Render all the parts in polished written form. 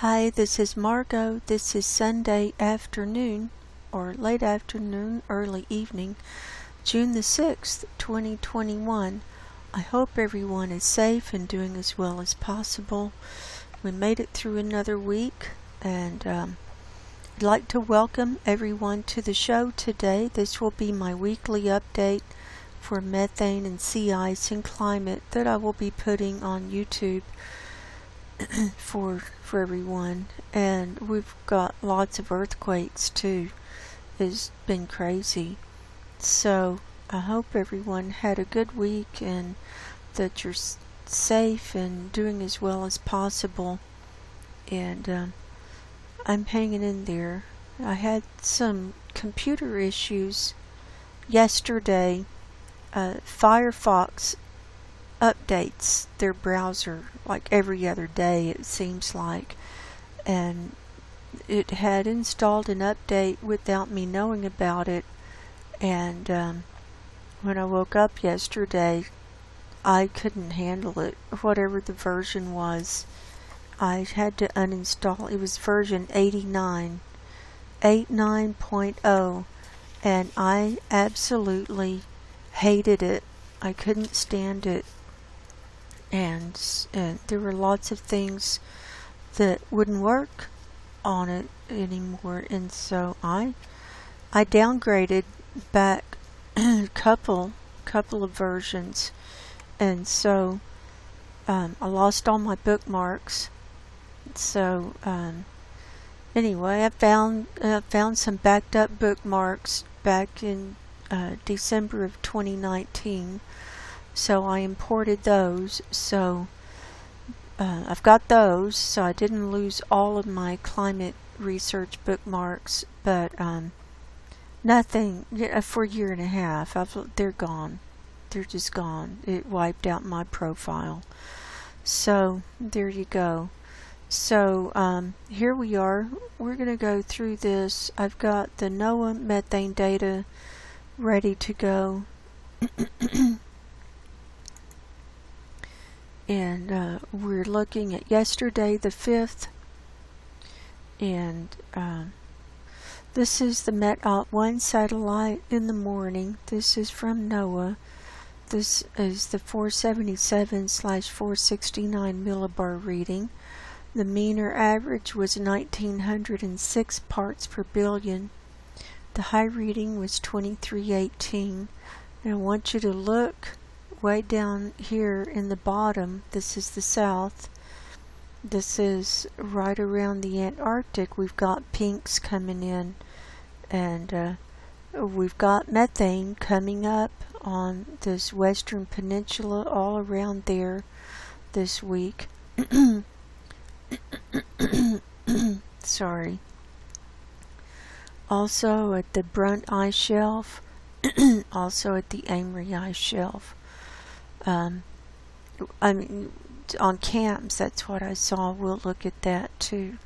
Hi, this is Margo. This is Sunday afternoon, or late afternoon, early evening, June the 6th, 2021. I hope everyone is safe and doing as well as possible. We made it through another week, and I'd like to welcome everyone to the show today. This will be my weekly update for methane and sea ice and climate that I will be putting on YouTube for everyone. And we've got lots of earthquakes too. It's been crazy. So I hope everyone had a good week and that you're safe and doing as well as possible. And I'm hanging in there. I had some computer issues yesterday. Firefox updates their browser like every other day, it seems like, and it had installed an update without me knowing about it. And when I woke up yesterday, I couldn't handle it. Whatever the version was, I had to uninstall. It was version 89.0, and I absolutely hated it. I couldn't stand it. And there were lots of things that wouldn't work on it anymore, and so I downgraded back a couple of versions, and so I lost all my bookmarks. So anyway, I found some backed up bookmarks back in December of 2019. So I imported those, so I've got those, so I didn't lose all of my climate research bookmarks, but nothing for a year and a half. They're gone. They're just gone. It wiped out my profile. So there you go. So here we are. We're going to go through this. I've got the NOAA methane data ready to go. And we're looking at yesterday, the 5th, and this is the METOP-1 satellite in the morning. This is from NOAA. This is the 477/469 millibar reading. The mean or average was 1906 parts per billion. The high reading was 2318. And I want you to look way down here in the bottom. This is the south. This is right around the Antarctic. We've got pinks coming in, and we've got methane coming up on this western peninsula all around there this week. Sorry. Also at the Brunt Ice Shelf, also at the Amory Ice Shelf. I mean, on CAMS, that's what I saw. We'll look at that too.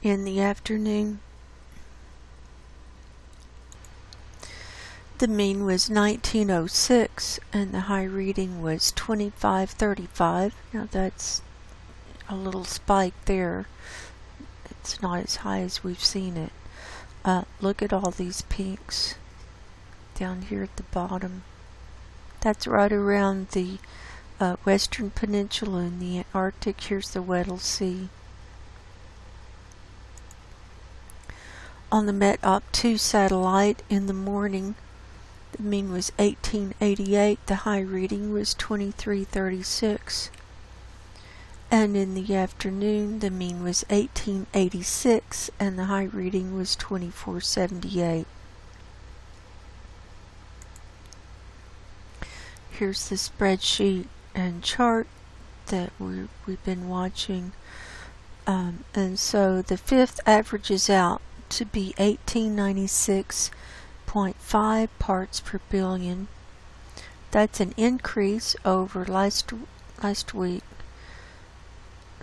In the afternoon, the mean was 1906 and the high reading was 2535. Now that's a little spike there. It's not as high as we've seen it. Look at all these pinks down here at the bottom. That's right around the western peninsula in the Antarctic. Here's the Weddell Sea. On the METOP-2 satellite in the morning, the mean was 1888. The high reading was 2336. And in the afternoon, the mean was 1886, and the high reading was 2478. Here's the spreadsheet and chart that we've been watching. And so the 5th averages out to be 1896.5 parts per billion. That's an increase over last week.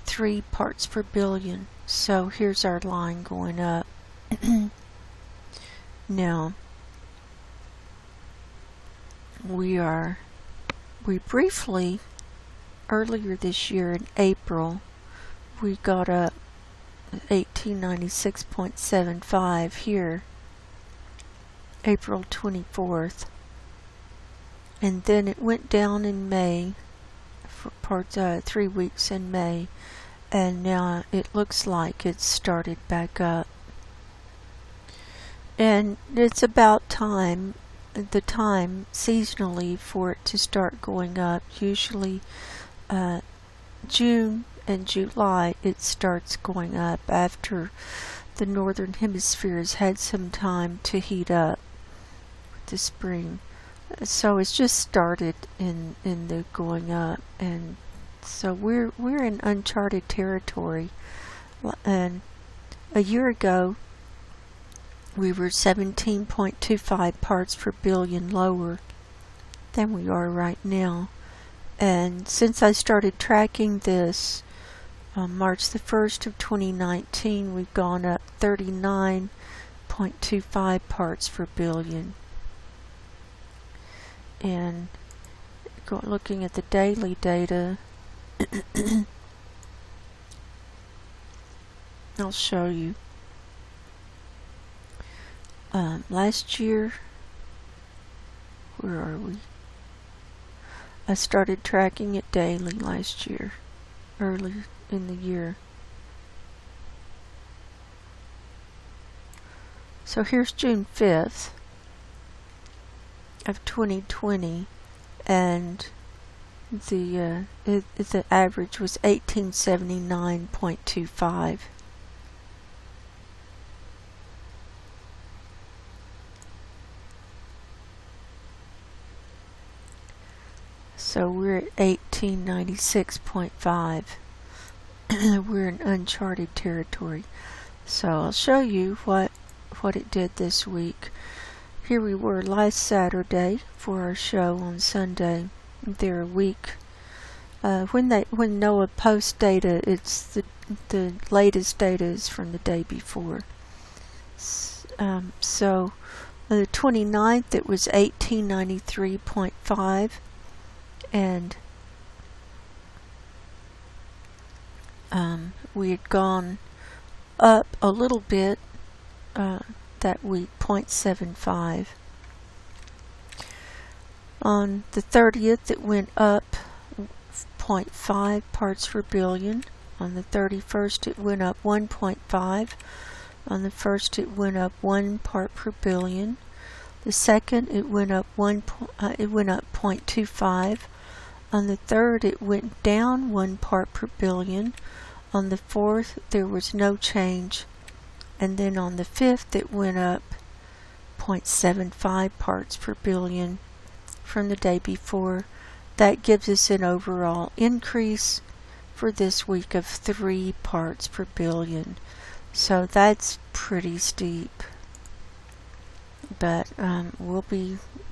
3 parts per billion. So here's our line going up. Now we are we briefly, earlier this year in April, we got up 1896.75 here, April 24th. And then it went down in May, for 3 weeks in May, and now it looks like it's started back up. And it's about time, the time seasonally, for it to start going up. Usually June and July it starts going up after the northern hemisphere has had some time to heat up with the spring. So it's just started in the going up, and so we're in uncharted territory. And a year ago we were 17.25 parts per billion lower than we are right now. And since I started tracking this on March the 1st of 2019, we've gone up 39.25 parts per billion. And looking at the daily data, I'll show you. Last year, where are we? I started tracking it daily last year, early in the year. So here's June 5th. Of 2020, and the average was 1879.25. So we're at 1896.5. We're in uncharted territory. So I'll show you what it did this week. Here we were last Saturday for our show on Sunday. They're a week. When NOAA posts data, it's the latest data is from the day before. So the 29th it was 1893.5, and we had gone up a little bit that week, 0.75. On the 30th it went up 0.5 parts per billion. On the 31st it went up 1.5. On the 1st it went up 1 part per billion. The 2nd it went up 0.25. On the 3rd it went down 1 part per billion. On the 4th there was no change. And then on the 5th it went up 0.75 parts per billion from the day before. That gives us an overall increase for this week of 3 parts per billion. So that's pretty steep. But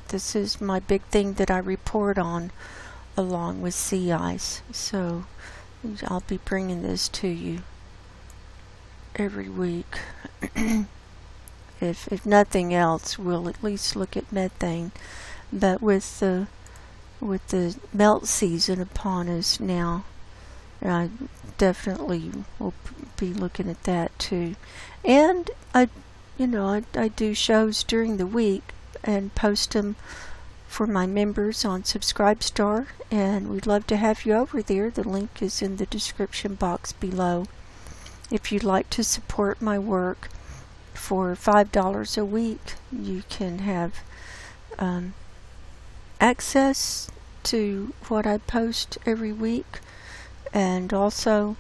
this is my big thing that I report on along with sea ice. So I'll be bringing this to you every week. If nothing else, we'll at least look at methane. But with the melt season upon us now, I definitely will be looking at that too. And I do shows during the week and post them for my members on Subscribestar, and we'd love to have you over there. The link is in the description box below. If you'd like to support my work for $5 a week, you can have access to what I post every week, and also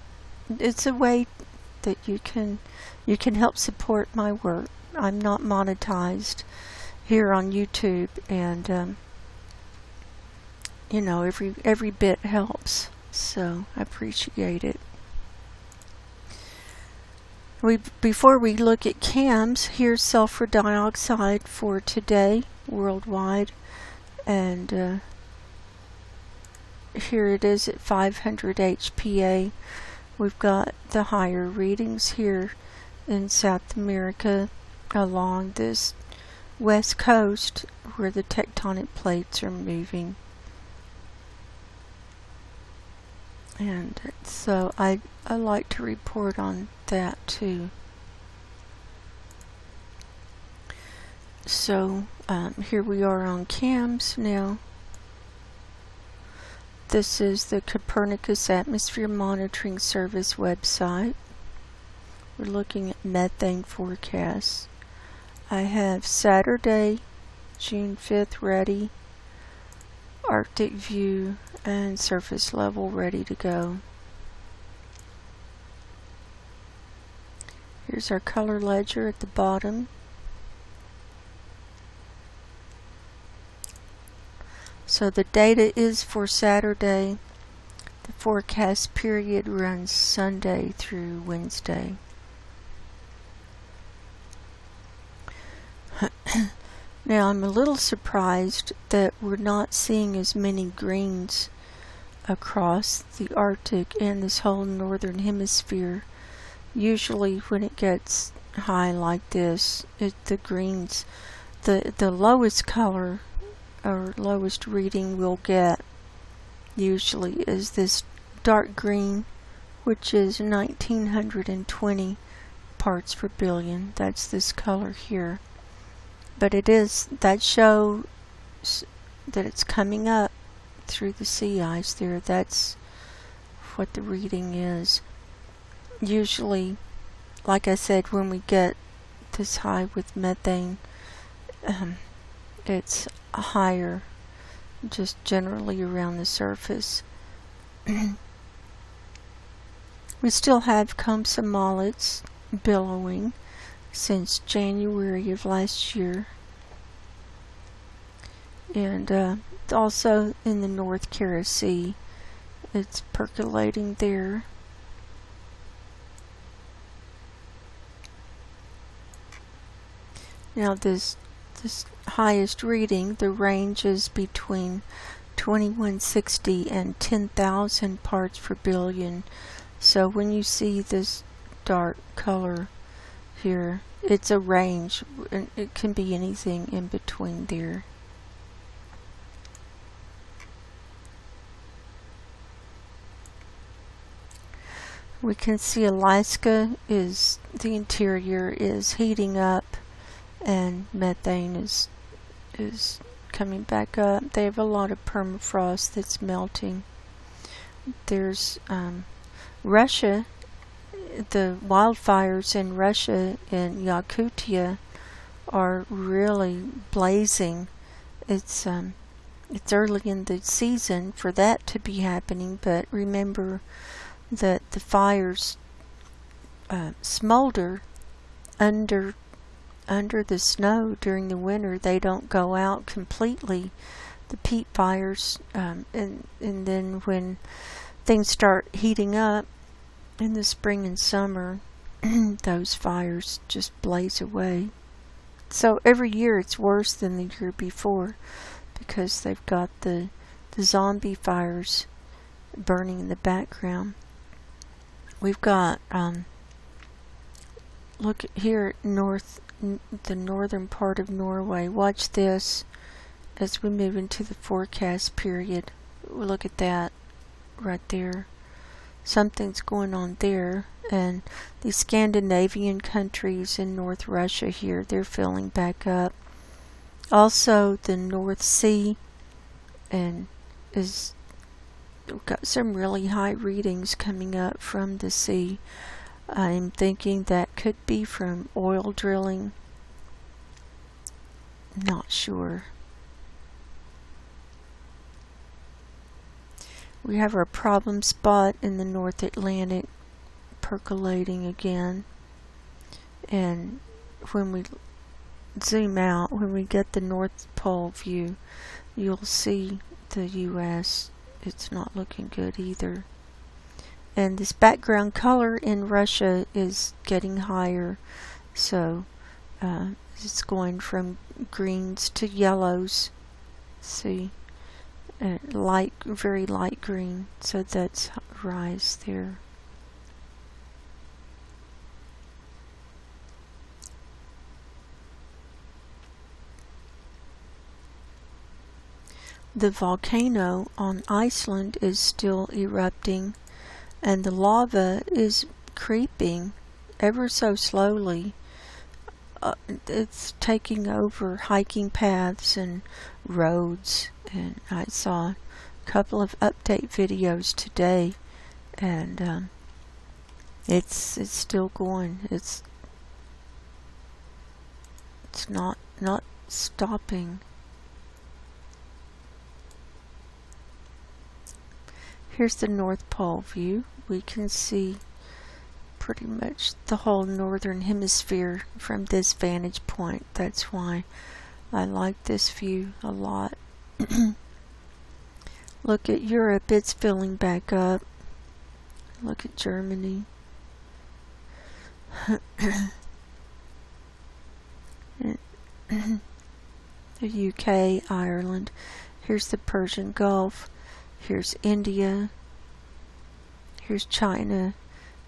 it's a way that you can help support my work. I'm not monetized here on YouTube, and every bit helps, so I appreciate it. Before we look at CAMS, here's sulfur dioxide for today worldwide, and here it is at 500 HPA. We've got the higher readings here in South America along this west coast where the tectonic plates are moving. And so I like to report on that too. So here we are on CAMS now. This is the Copernicus Atmosphere Monitoring Service website. We're looking at methane forecasts. I have Saturday, June 5th ready, Arctic view, and surface level ready to go. Here's our color ledger at the bottom. So the data is for Saturday. The forecast period runs Sunday through Wednesday. Now I'm a little surprised that we're not seeing as many greens across the Arctic and this whole northern hemisphere. Usually when it gets high like this, the greens, the lowest color or lowest reading we'll get usually is this dark green, which is 1920 parts per billion. That's this color here. But that shows that it's coming up through the sea ice there. That's what the reading is. Usually, like I said, when we get this high with methane, it's higher, just generally around the surface. We still have comsomolids billowing since January of last year, and also in the North Kara Sea, it's percolating there. Now this highest reading, the range is between 2160 and 10,000 parts per billion. So when you see this dark color here, it's a range, and it can be anything in between there. We can see Alaska the interior is heating up, and methane is coming back up. They have a lot of permafrost that's melting. There's Russia. The wildfires in Russia and Yakutia are really blazing. It's early in the season for that to be happening, but remember that the fires smolder under the snow during the winter. They don't go out completely, the peat fires, and then when things start heating up in the spring and summer, those fires just blaze away. So every year it's worse than the year before because they've got the zombie fires burning in the background. We've got look here at the northern part of Norway. Watch this as we move into the forecast period. Look at that right there. Something's going on there, and the Scandinavian countries in North Russia here, they're filling back up. Also the North Sea, and we've got some really high readings coming up from the sea. I'm thinking that could be from oil drilling. Not sure. We have our problem spot in the North Atlantic percolating again. And when we zoom out, when we get the North Pole view, you'll see the U.S. It's not looking good either. And this background color in Russia is getting higher. So it's going from greens to yellows. See? Very light green, so that's rise there. The volcano on Iceland is still erupting. and the lava is creeping ever so slowly. It's taking over hiking paths and roads, and I saw a couple of update videos today, and it's still going. It's not stopping. Here's the North Pole view. We can see pretty much the whole northern hemisphere from this vantage point. That's why I like this view a lot. Look at Europe, it's filling back up. Look at Germany. The UK, Ireland. Here's the Persian Gulf. Here's India. Here's China.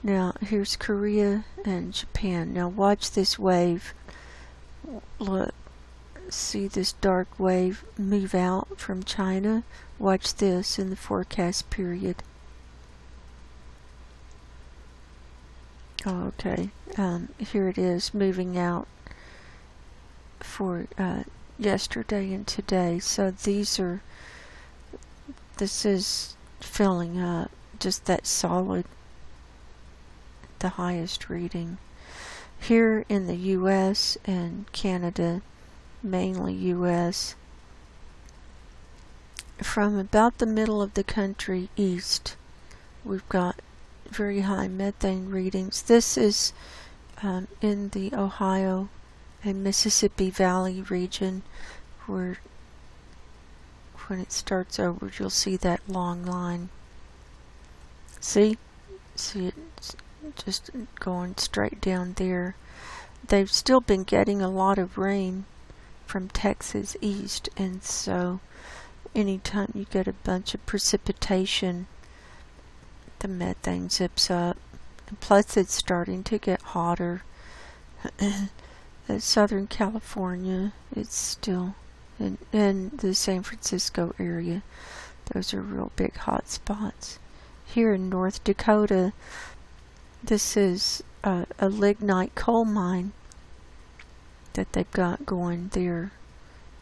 Now here's Korea and Japan. Now watch this wave. Look, see this dark wave move out from China? Watch this in the forecast period. Oh, okay. Here it is moving out for yesterday and today. So this is filling up, just that solid, the highest reading. Here in the US and Canada, mainly US, from about the middle of the country east, we've got very high methane readings. This is in the Ohio and Mississippi Valley region, where when it starts over, you'll see that long line. See it just going straight down there. They've still been getting a lot of rain from Texas east, and so anytime you get a bunch of precipitation, the methane zips up. And plus it's starting to get hotter. Southern California, it's still in the San Francisco area. Those are real big hot spots. Here in North Dakota, this is a lignite coal mine that they've got going there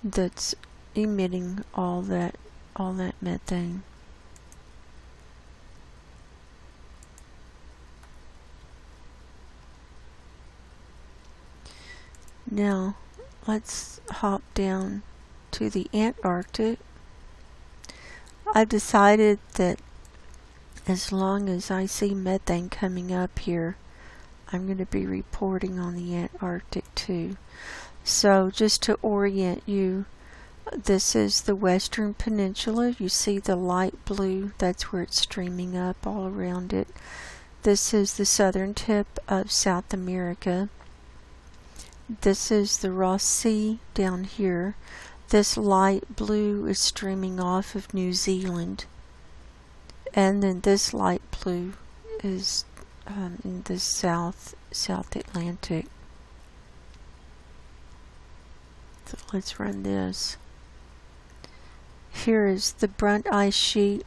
that's emitting all that methane. Now let's hop down to the Antarctic. I've decided that as long as I see methane coming up here, I'm going to be reporting on the Antarctic too. So just to orient you, this is the Western Peninsula. You see the light blue, that's where it's streaming up all around it. This is the southern tip of South America. This is the Ross Sea down here. This light blue is streaming off of New Zealand. And then this light blue is in the South Atlantic. So let's run this. Here is the Brunt ice sheet.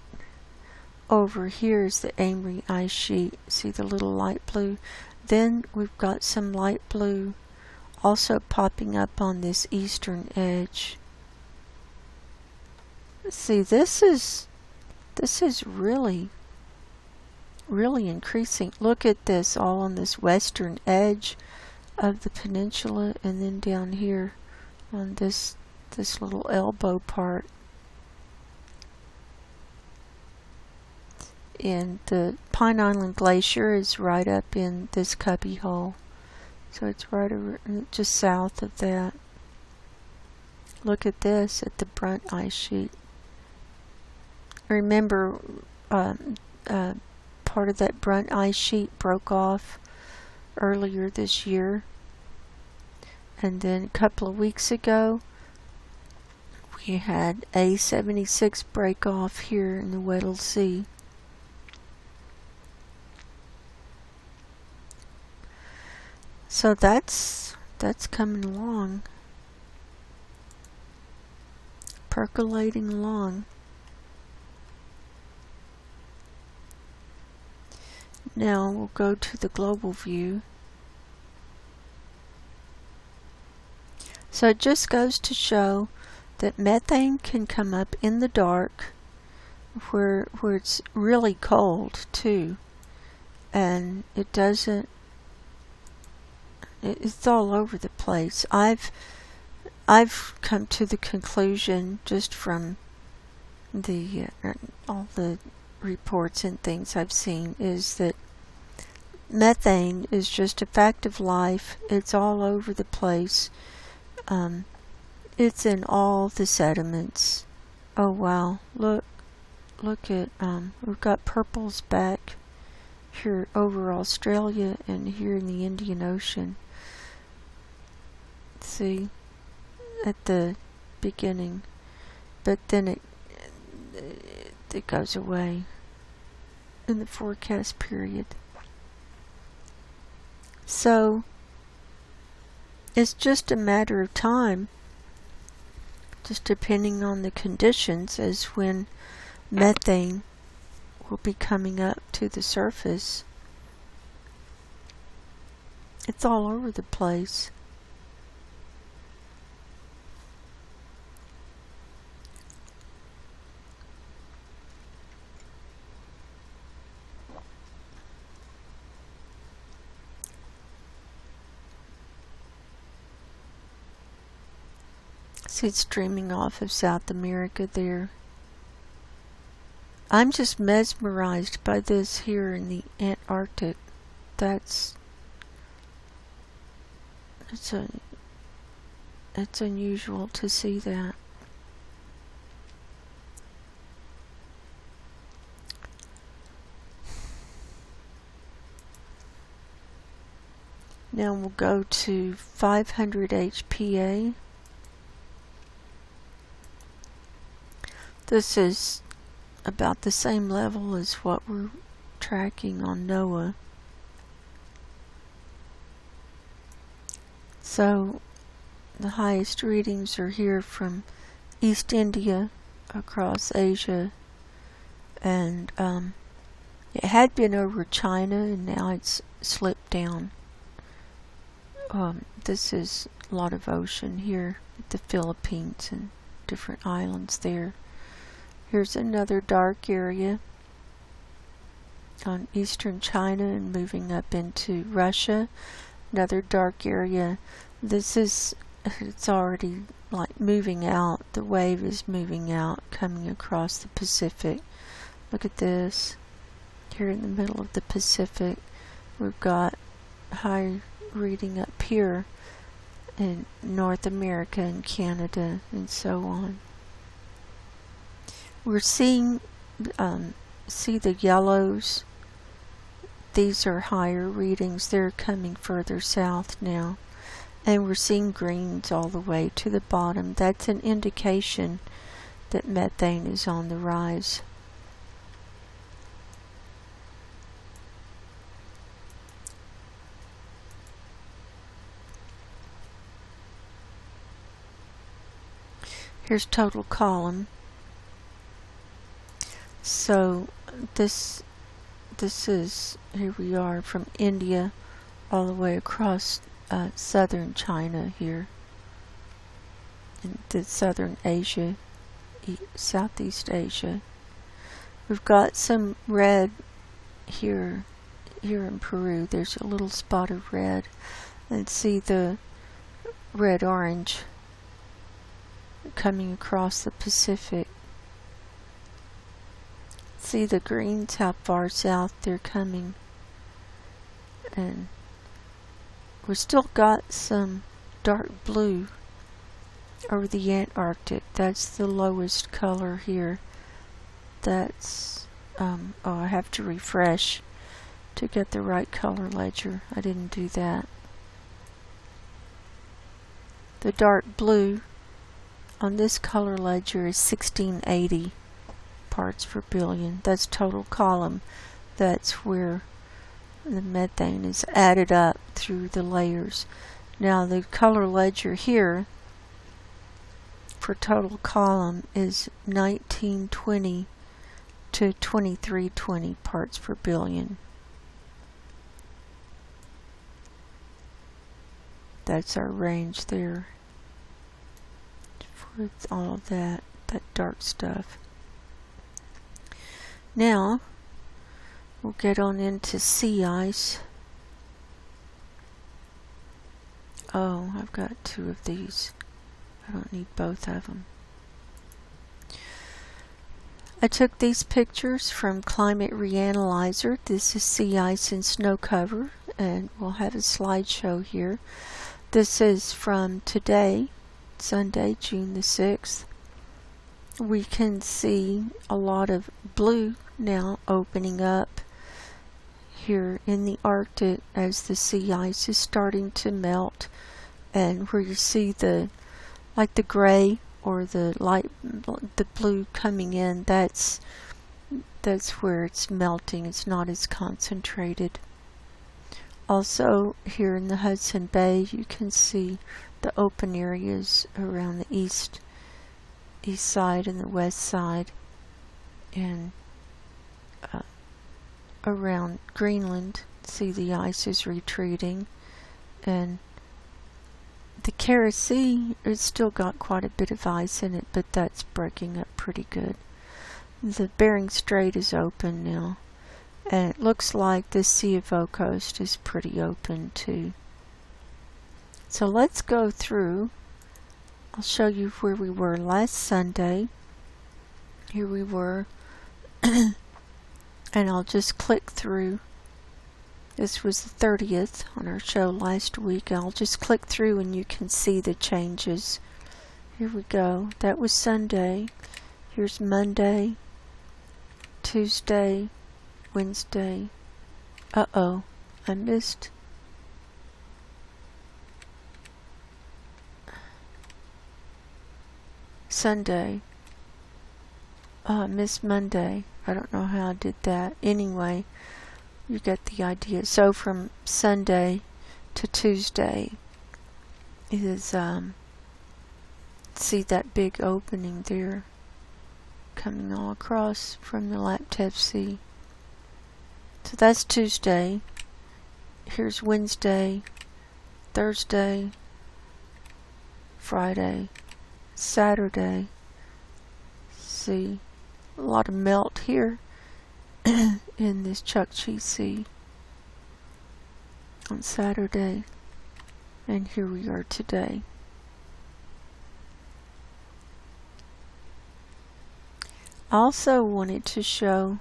Over here is the Amory ice sheet. See the little light blue? Then we've got some light blue also popping up on this eastern edge. See, this is really increasing. Look at this, all on this western edge of the peninsula, and then down here on this little elbow part. And the Pine Island Glacier is right up in this cubby hole. So it's right over, just south of that. Look at this, at the Brunt ice sheet. Remember, part of that Brunt ice sheet broke off earlier this year. And then a couple of weeks ago, we had A76 break off here in the Weddell Sea. So that's coming along, percolating along. Now we'll go to the global view. So it just goes to show that methane can come up in the dark where it's really cold too, and it doesn't, it's all over the place. I've come to the conclusion just from the all the reports and things I've seen is that methane is just a fact of life. It's all over the place. It's in all the sediments. Oh wow, look at, we've got purples back here over Australia and here in the Indian Ocean. See, at the beginning, but then it goes away in the forecast period. So it's just a matter of time, just depending on the conditions, as when methane will be coming up to the surface. It's all over the place. See, it's streaming off of South America there. I'm just mesmerized by this here in the Antarctic. It's unusual to see that. Now we'll go to 500 HPA. This is about the same level as what we're tracking on NOAA. So the highest readings are here from East India across Asia, and it had been over China and now it's slipped down. This is a lot of ocean here at the Philippines and different islands there. Here's another dark area on eastern China and moving up into Russia. Another dark area. It's already like moving out. The wave is moving out, coming across the Pacific. Look at this. Here in the middle of the Pacific, we've got high reading up here in North America and Canada and so on. We're seeing, see the yellows. These are higher readings. They're coming further south now. And we're seeing greens all the way to the bottom. That's an indication that methane is on the rise. Here's total column. So this is, here we are from India all the way across southern China here, in the southern Asia, Southeast Asia. We've got some red here in Peru. There's a little spot of red, and see the red-orange coming across the Pacific. See the greens, how far south they're coming. And we've still got some dark blue over the Antarctic. That's the lowest color here. That's, I have to refresh to get the right color ledger. I didn't do that. The dark blue on this color ledger is 1680 parts per billion. That's total column. That's where the methane is added up through the layers. Now the color ledger here for total column is 1920 to 2320 parts per billion. That's our range there for all of that dark stuff. Now we'll get on into sea ice. Oh, I've got two of these. I don't need both of them. I took these pictures from Climate Reanalyzer. This is sea ice and snow cover, and we'll have a slideshow here. This is from today, Sunday, June the 6th. We can see a lot of blue now opening up here in the Arctic as the sea ice is starting to melt, and where you see the gray or the blue coming in, that's where it's melting. It's not as concentrated. Also here in the Hudson Bay you can see the open areas around the east side and the west side, and around Greenland see the ice is retreating, and the Kara Sea, it's still got quite a bit of ice in it, but that's breaking up pretty good. The Bering Strait is open now, and it looks like the Sea of Okhotsk is pretty open too. So let's go through. I'll show you where we were last Sunday. Here we were, and I'll just click through. This was the 30th on our show last week. I'll just click through and you can see the changes. Here we go. That was Sunday. Here's Monday, Tuesday, Wednesday. Uh-oh, I missed. Sunday. Oh, I missed Monday. I don't know how I did that. Anyway, you get the idea. So from Sunday to Tuesday is, see that big opening there coming all across from the Laptev Sea. So that's Tuesday. Here's Wednesday, Thursday, Friday, Saturday. See, a lot of melt here in this Chukchi Sea on Saturday, and here we are today. I also wanted to show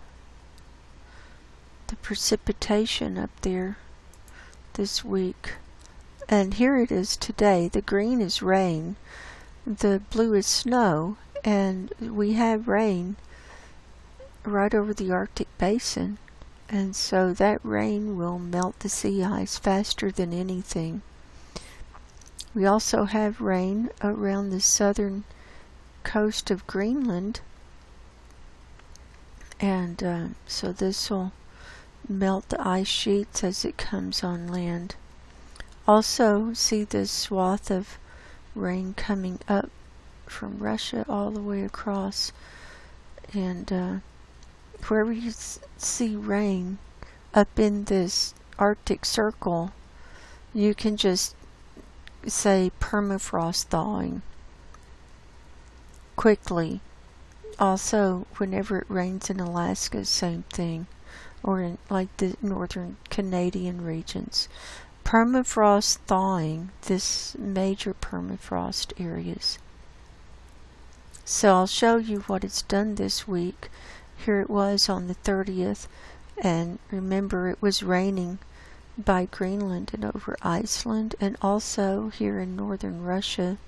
the precipitation up there this week, and here it is today. The green is rain, the blue is snow, and we have rain right over the Arctic basin, and so that rain will melt the sea ice faster than anything. We also have rain around the southern coast of Greenland, and so this will melt the ice sheets as it comes on land. Also see this swath of rain coming up from Russia all the way across, and wherever you see rain up in this Arctic circle, you can just say permafrost thawing quickly. Also, whenever it rains in Alaska, same thing, or in like the northern Canadian regions. Permafrost thawing this major permafrost areas. So I'll show you what it's done this week. Here it was on the 30th, and remember it was raining by Greenland and over Iceland, and also here in northern Russia.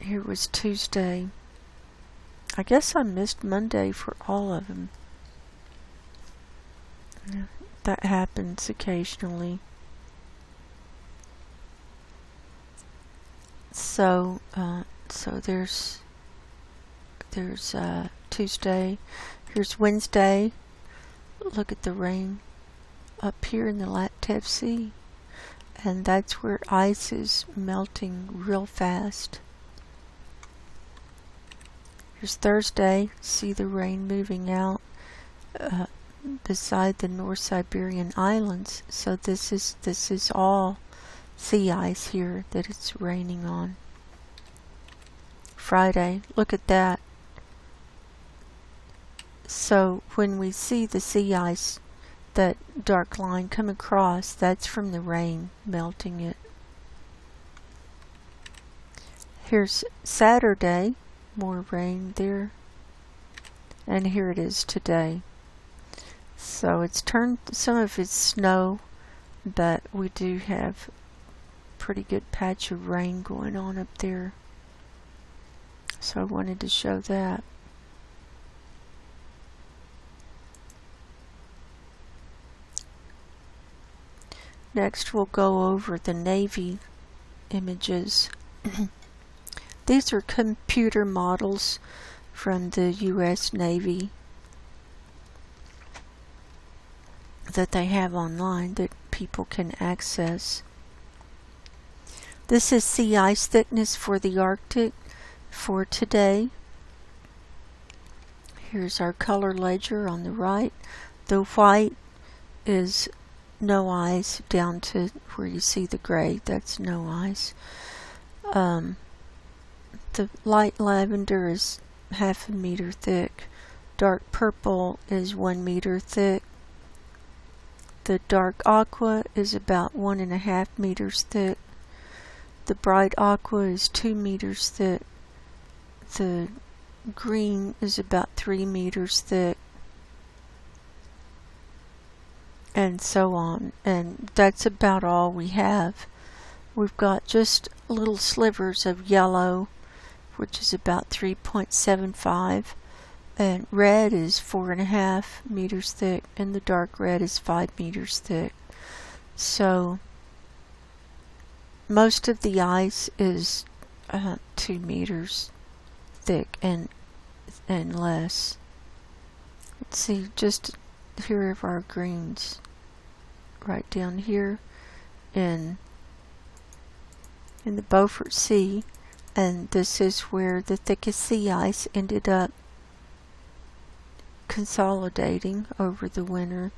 Here was Tuesday. I guess I missed Monday for all of them. That happens occasionally. So there's Tuesday. Here's Wednesday. Look at the rain up here in the Laptev Sea, and that's where ice is melting real fast. Here's Thursday. See the rain moving out. beside the North Siberian Islands. So this is all sea ice here that it's raining on. Friday, look at that. So when we see the sea ice, that dark line come across, that's from the rain melting it. Here's Saturday, more rain there, and here it is today. So it's turned, some of it's snow, but we do have a pretty good patch of rain going on up there. So I wanted to show that. Next we'll go over the Navy images. These are computer models from the U.S. Navy that they have online that people can access. This is sea ice thickness for the Arctic for today. Here's our color ledger on the right. The white is no ice down to where you see the gray. That's no ice. The light lavender is 0.5 meter thick. Dark purple is 1 meter thick. The dark aqua is about 1.5 meters thick. The bright aqua is 2 meters thick. The green is about 3 meters thick. And so on. And that's about all we have. We've got just little slivers of yellow, which is about 3.75, and red is 4.5 meters thick, and the dark red is 5 meters thick. So most of the ice is 2 meters thick and less. Let's see, just here are our greens right down here in the Beaufort Sea, and this is where the thickest sea ice ended up consolidating over the winter.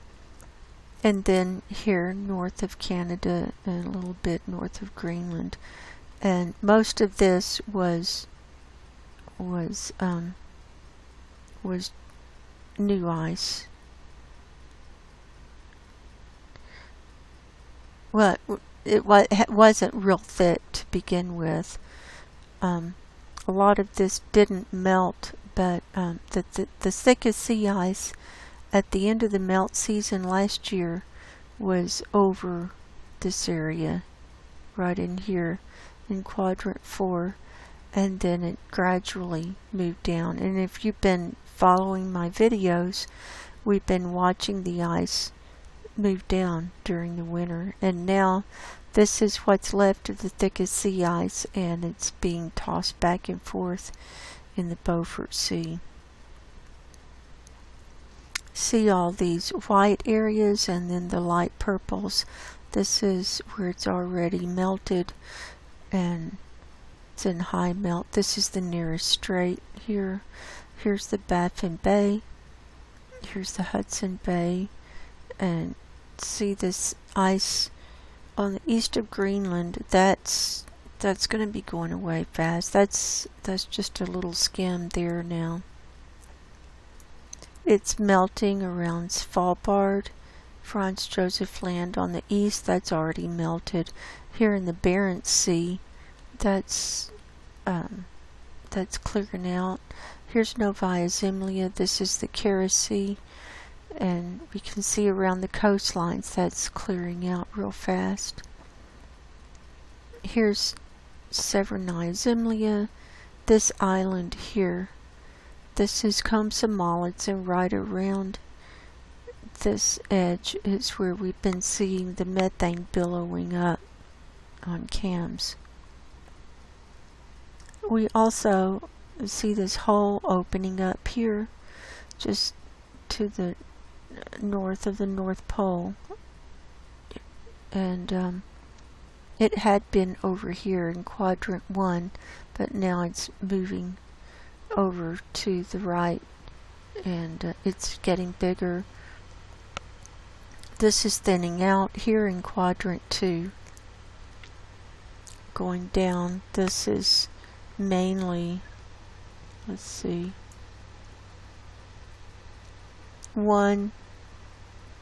And then here north of Canada and a little bit north of Greenland, and most of this was new ice. Well, it wasn't real thick to begin with. A lot of this didn't melt, but the thickest sea ice at the end of the melt season last year was over this area, right in here in quadrant 4, and then it gradually moved down. And if you've been following my videos, we've been watching the ice move down during the winter, and now this is what's left of the thickest sea ice, and it's being tossed back and forth in the Beaufort Sea. See all these white areas and then the light purples. This is where it's already melted and it's in high melt. This is the nearest strait here. Here's the Baffin Bay. Here's the Hudson Bay. And see this ice on the east of Greenland. That's going to be going away fast. That's just a little skim there now. It's melting around Svalbard, Franz Josef Land on the east. That's already melted. Here in the Barents Sea, that's clearing out. Here's Novaya Zemlya. This is the Kara Sea. And we can see around the coastlines that's clearing out real fast. Here's Severnaya Zemlya, this island here. This is Komsomolets, and right around this edge is where we've been seeing the methane billowing up on CAMS. We also see this hole opening up here just to the north of the North Pole, and it had been over here in quadrant 1, but now it's moving over to the right, and it's getting bigger, this is thinning out here in quadrant 2. Going down, this is mainly, let's see, 1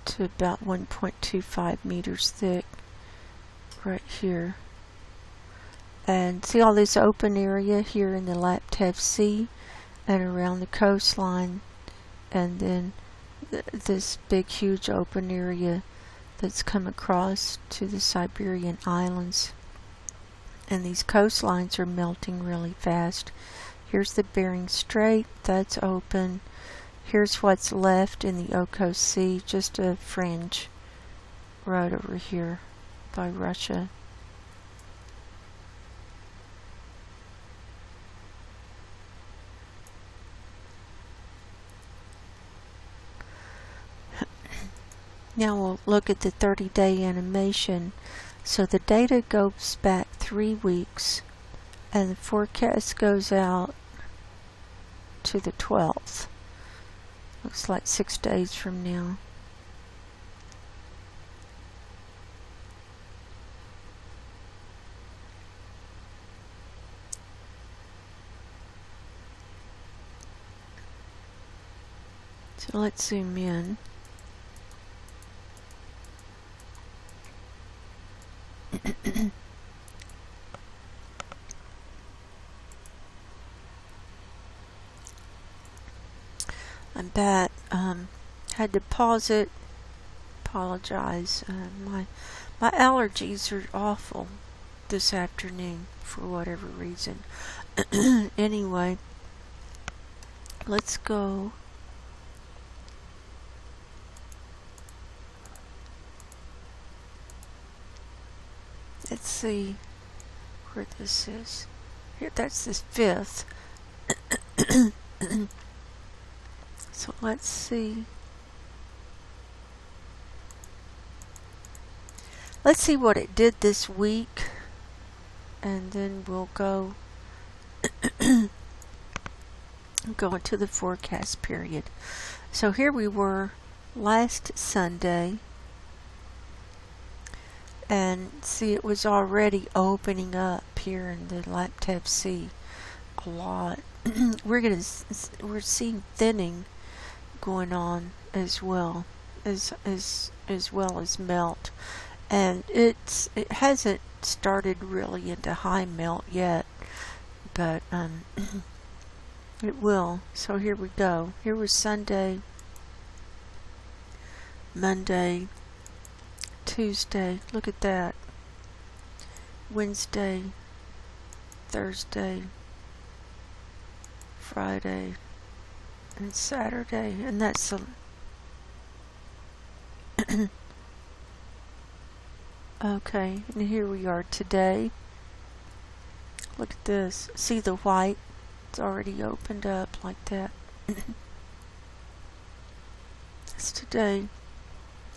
to about 1.25 meters thick right here. And see all this open area here in the Laptev Sea and around the coastline, and then this big huge open area that's come across to the Siberian islands. And these coastlines are melting really fast. Here's the Bering Strait, that's open. Here's what's left in the Okhotsk Sea, just a fringe right over here by Russia. Now we'll look at the 30-day animation. So the data goes back 3 weeks, and the forecast goes out to the 12th. Looks like 6 days from now. So let's zoom in. I'm back. Had to pause it. Apologize. My allergies are awful this afternoon for whatever reason. Anyway, let's go. Let's see where this is. Here, that's the 5th. So let's see. Let's see what it did this week, and then we'll go into the forecast period. So here we were last Sunday. And see, it was already opening up here in the Laptev Sea a lot. We're seeing thinning going on as well as melt, and it hasn't started really into high melt yet, but it will. So here we go. Here was Sunday, Monday, Tuesday, look at that, Wednesday, Thursday, Friday, and Saturday, and that's okay, and here we are today. Look at this, see the white, it's already opened up like that. It's today,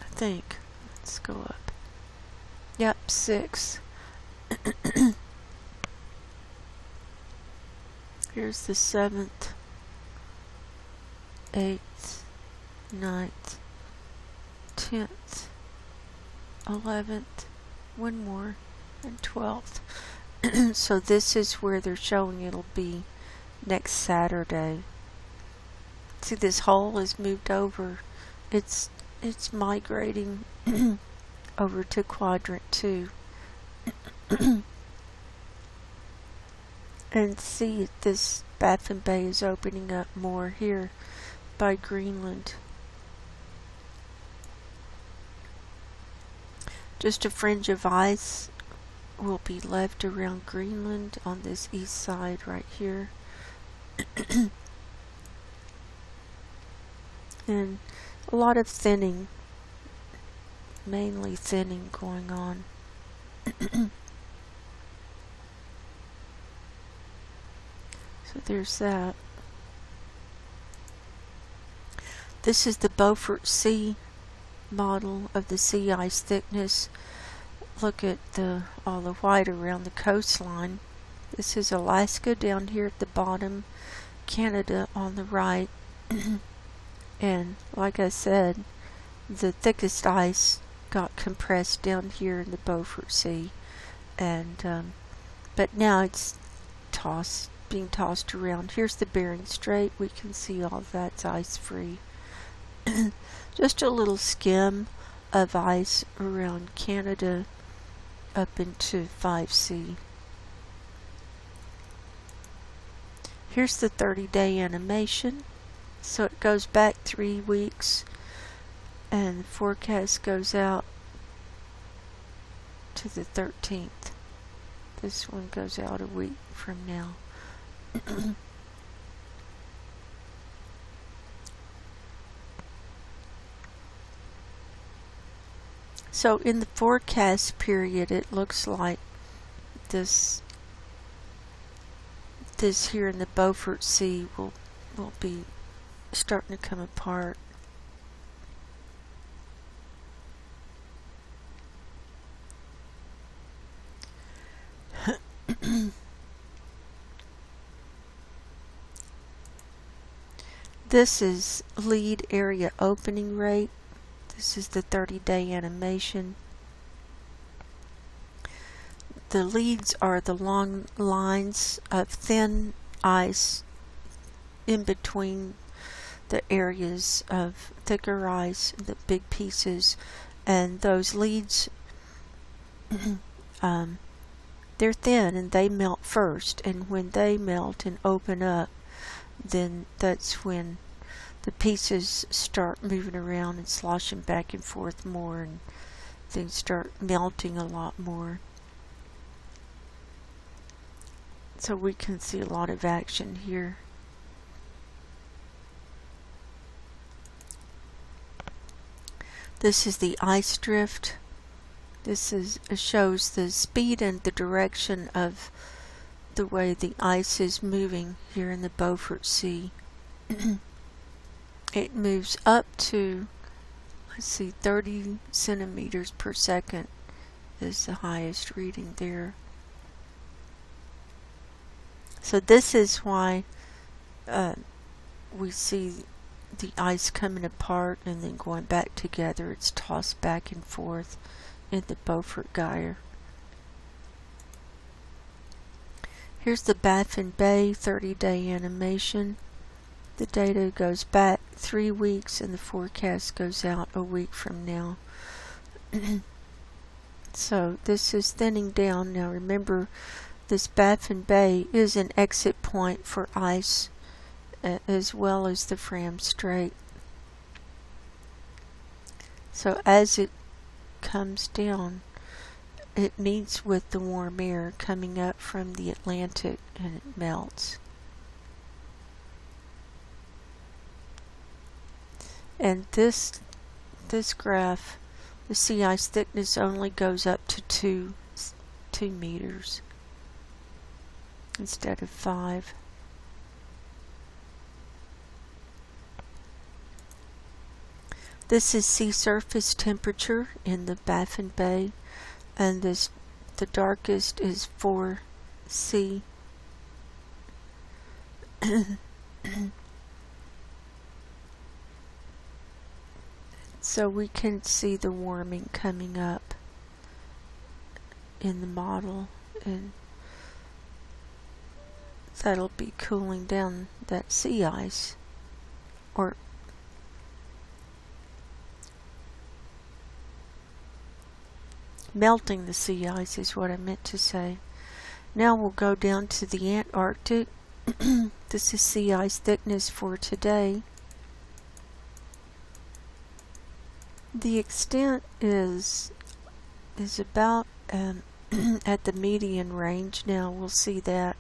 I think. Let's go up. Yep, 6. Here's the 7th, 8th, 9th, 10th, 11th, one more, and 12th. So this is where they're showing it'll be next Saturday. See, this hole is moved over. It's migrating over to quadrant 2. And see, this Baffin Bay is opening up more here by Greenland. Just a fringe of ice will be left around Greenland on this east side right here. And a lot of thinning, mainly thinning going on. So there's that. This is the Beaufort Sea model of the sea ice thickness. Look at all the white around the coastline. This is Alaska down here at the bottom, Canada on the right. And like I said, the thickest ice got compressed down here in the Beaufort Sea, and but now it's being tossed around. Here's the Bering Strait. We can see all of that's ice free. Just a little skim of ice around Canada up into 5C. Here's the 30-day animation. So it goes back 3 weeks, and the forecast goes out to the 13th. This one goes out a week from now. So in the forecast period, it looks like this here in the Beaufort Sea will be starting to come apart. This is lead area opening rate. This is the 30-day animation. The leads are the long lines of thin ice in between the areas of thicker ice, the big pieces, and those leads they're thin and they melt first, and when they melt and open up, then that's when the pieces start moving around and sloshing back and forth more, and things start melting a lot more. So we can see a lot of action here. This is the ice drift. This shows the speed and the direction of the way the ice is moving here in the Beaufort Sea. It moves up to, let's see, 30 centimeters per second is the highest reading there. So this is why we see the ice coming apart and then going back together. It's tossed back and forth in the Beaufort Gyre. Here's the Baffin Bay 30-day animation. The data goes back 3 weeks and the forecast goes out a week from now. So this is thinning down. Now remember, this Baffin Bay is an exit point for ice as well as the Fram Strait. So as it comes down, it meets with the warm air coming up from the Atlantic and it melts. And this graph, the sea ice thickness only goes up to 2 meters instead of 5. This is sea surface temperature in the Baffin Bay, and the darkest is 4C. So we can see the warming coming up in the model, and that'll be cooling down that sea ice, or melting the sea ice is what I meant to say. Now we'll go down to the Antarctic. This is sea ice thickness for today. The extent is about at the median range. Now we'll see that.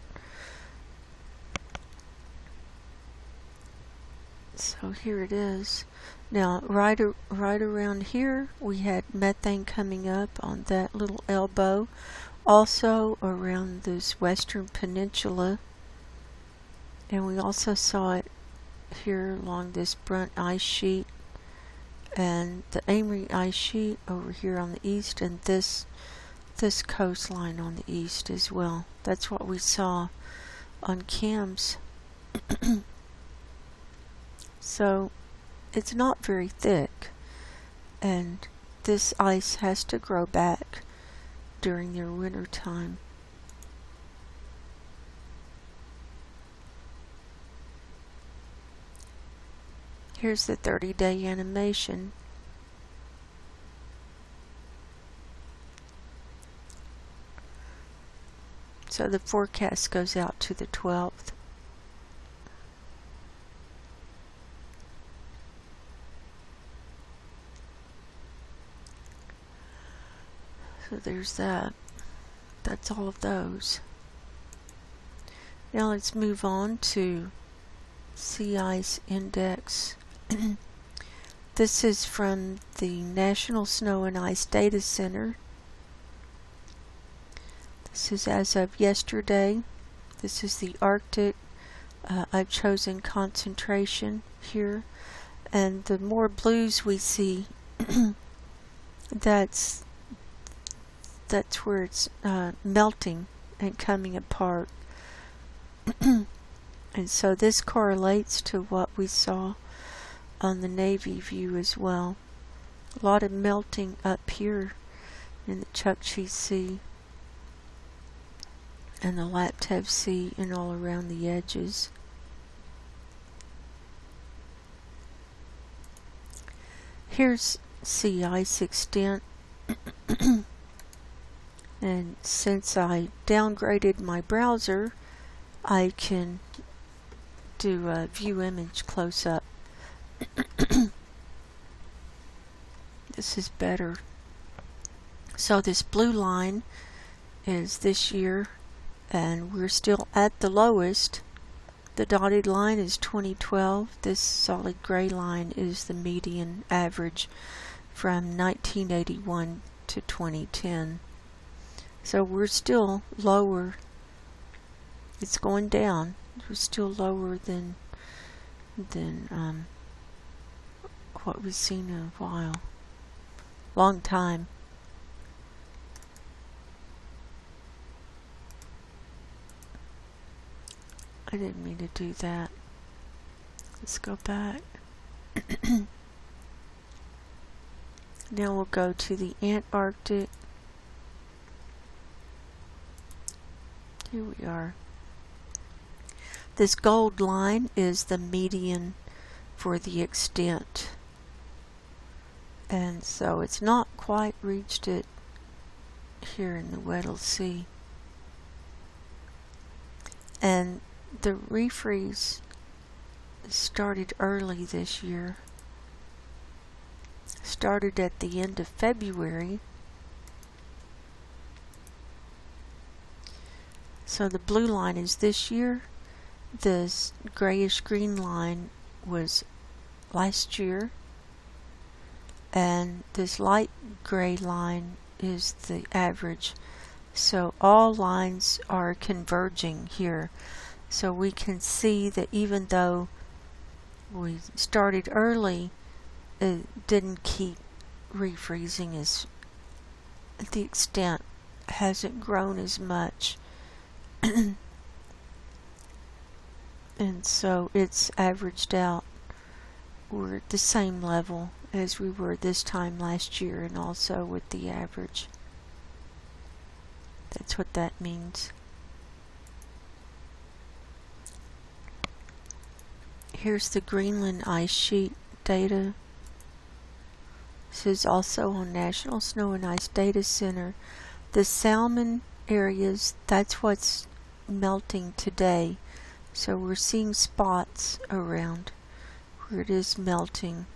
So here it is. Now right around here we had methane coming up on that little elbow. Also around this western peninsula, and we also saw it here along this Brunt ice sheet and the Amory ice sheet over here on the east, and this coastline on the east as well. That's what we saw on CAMS. So it's not very thick, and this ice has to grow back during their winter time. Here's the 30-day animation. So the forecast goes out to the 12th. So there's that. That's all of those. Now let's move on to Sea Ice Index. This is from the National Snow and Ice Data Center. This is as of yesterday. This is the Arctic. I've chosen concentration here. And the more blues we see, that's where it's melting and coming apart. And so this correlates to what we saw on the Navy view as well. A lot of melting up here in the Chukchi Sea and the Laptev Sea and all around the edges. Here's sea ice extent. And since I downgraded my browser, I can do a view image close up. This is better. So this blue line is this year, and we're still at the lowest. The dotted line is 2012. This solid gray line is the median average from 1981 to 2010. So we're still lower. It's going down. We're still lower than what we've seen in a while. Long time. I didn't mean to do that. Let's go back. Now we'll go to the Antarctic. Here we are. This gold line is the median for the extent. And so it's not quite reached it here in the Weddell Sea. And the refreeze started early this year. Started at the end of February. So the blue line is this year. This grayish green line was last year. And this light gray line is the average. So all lines are converging here. So we can see that even though we started early, it didn't keep refreezing as the extent hasn't grown as much. And so it's averaged out. We're at the same level as we were this time last year, and also with the average. That's what that means. Here's the Greenland ice sheet data. This is also on National Snow and Ice Data Center. The salmon areas, that's what's melting today. So we're seeing spots around where it is melting.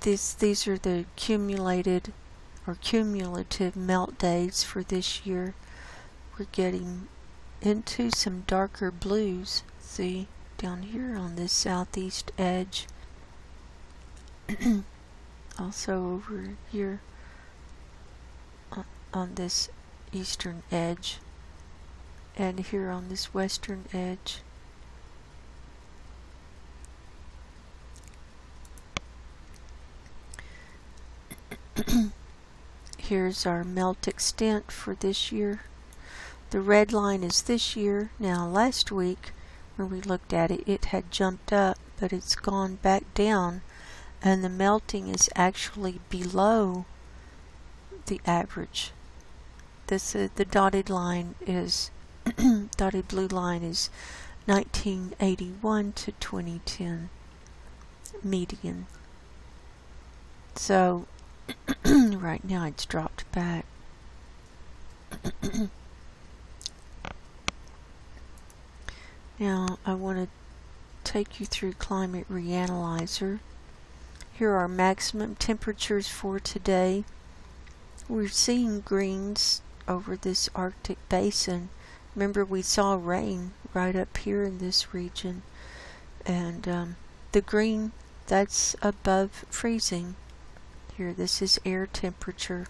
These are the accumulated or cumulative melt days for this year. We're getting into some darker blues. See down here on this southeast edge. Also over here on this eastern edge, and here on this western edge. Here's our melt extent for this year. The red line is this year. Now last week when we looked at it, it had jumped up, but it's gone back down, and the melting is actually below the average. This the dotted line is dotted blue line is 1981 to 2010 median. So right now it's dropped back. Now I want to take you through Climate Reanalyzer. Here are maximum temperatures for today. We're seeing greens over this Arctic basin. Remember, we saw rain right up here in this region, and the green, that's above freezing. Here, this is air temperature,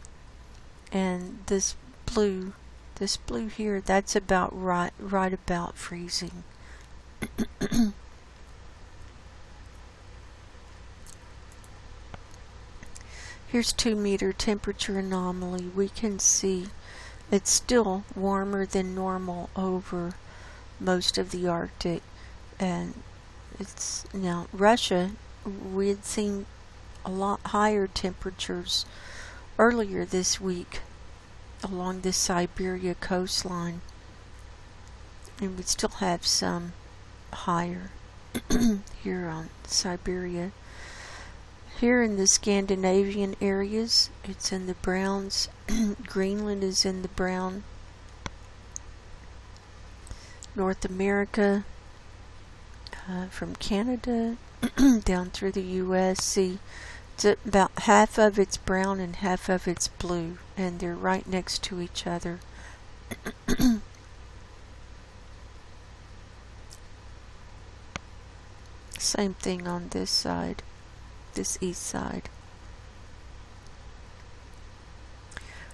and this blue here, that's about right about freezing. Here's 2-meter temperature anomaly. We can see it's still warmer than normal over most of the Arctic, and it's now Russia. We had seen a lot higher temperatures earlier this week along the Siberia coastline, and we still have some higher here on Siberia. Here in the Scandinavian areas, it's in the browns. Greenland is in the brown. North America, from Canada down through the U.S., see, it's about half of it's brown and half of it's blue, and they're right next to each other. Same thing on this side, this east side.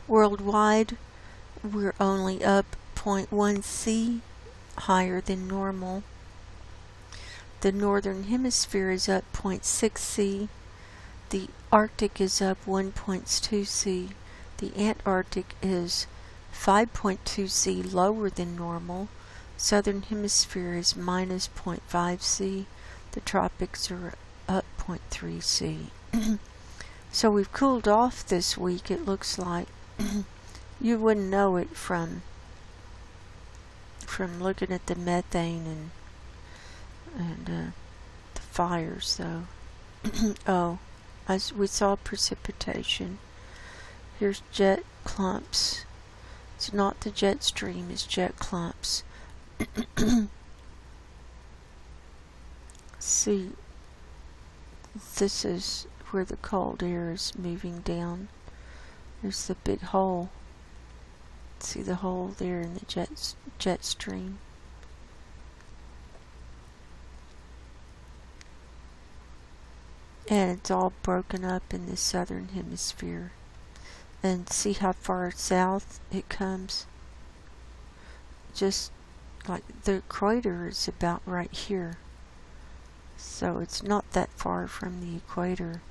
Worldwide, we're only up 0.1 C higher than normal. The northern hemisphere is up 0.6 C. The Arctic is up 1.2 C. The Antarctic is 5.2 C lower than normal. Southern hemisphere is minus 0.5 C. The tropics are up 0.3 C. So we've cooled off this week, it looks like. You wouldn't know it from looking at the methane and the fires, though. Oh, we saw precipitation. Here's jet clumps. It's not the jet stream, it's jet clumps. See, this is where the cold air is moving down. There's the big hole. See the hole there in the jet stream. And it's all broken up in the southern hemisphere. And see how far south it comes? Just like the equator is about right here. So it's not that far from the equator.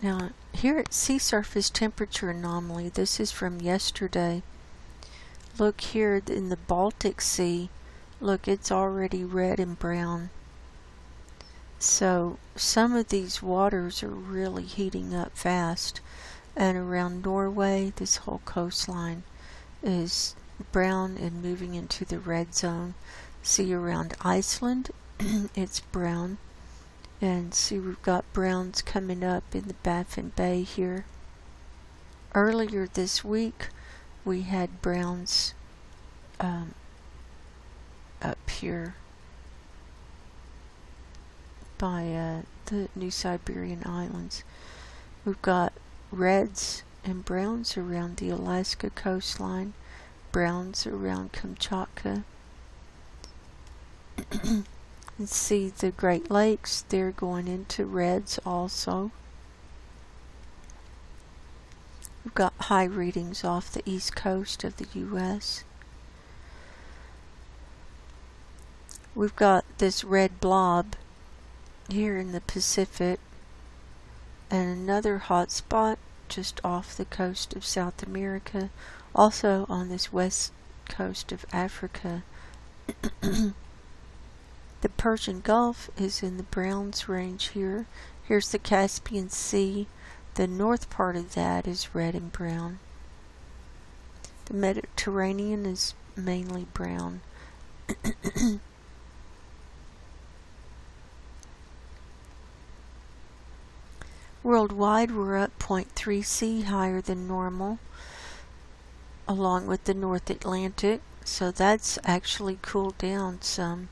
Now, here at sea surface temperature anomaly, this is from yesterday. Look here in the Baltic Sea. Look, it's already red and brown. So some of these waters are really heating up fast. And around Norway, this whole coastline is brown and moving into the red zone. See around Iceland, it's brown. And see, we've got browns coming up in the Baffin Bay here. Earlier this week, we had browns up here by the New Siberian Islands. We've got reds and browns around the Alaska coastline, browns around Kamchatka. And see the Great Lakes, they're going into reds also. We've got high readings off the east coast of the U.S. We've got this red blob here in the Pacific. and another hot spot just off the coast of South America, also on this west coast of Africa. The Persian Gulf is in the Browns range here. Here's the Caspian Sea. The north part of that is red and brown. The Mediterranean is mainly brown. Worldwide, we're up 0.3 C higher than normal, along with the North Atlantic, so that's actually cooled down some.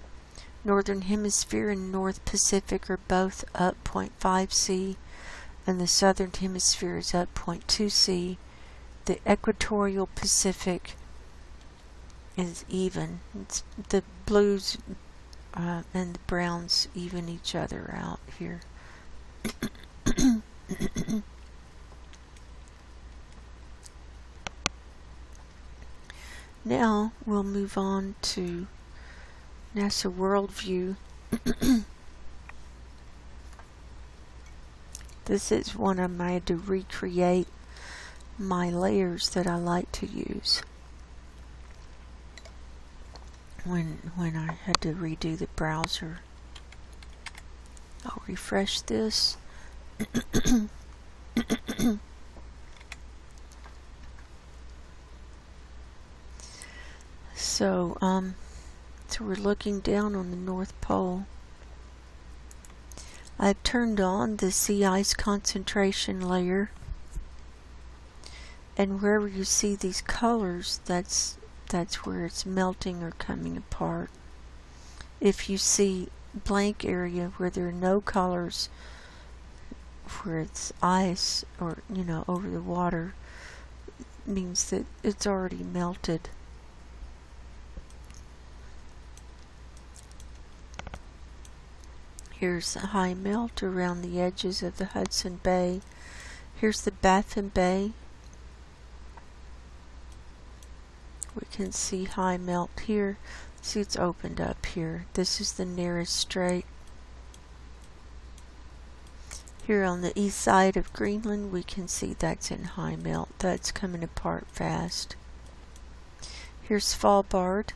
Northern Hemisphere and North Pacific are both up 0.5 C, and the Southern Hemisphere is up 0.2 C. The Equatorial Pacific is even. The blues and the browns even each other out here. Now we'll move on to NASA Worldview. This is one I made to recreate my layers that I like to use when I had to redo the browser. I'll refresh this. So we're looking down on the North Pole. I've turned on the sea ice concentration layer, and wherever you see these colors, that's where it's melting or coming apart. If you see blank area where there are no colors, where it's ice or over the water, means that it's already melted. Here's a high melt around the edges of the Hudson Bay. Here's the Baffin Bay. We can see high melt here. See, it's opened up here. This is the nearest strait. Here on the east side of Greenland, we can see that's in high melt. That's coming apart fast. Here's Svalbard.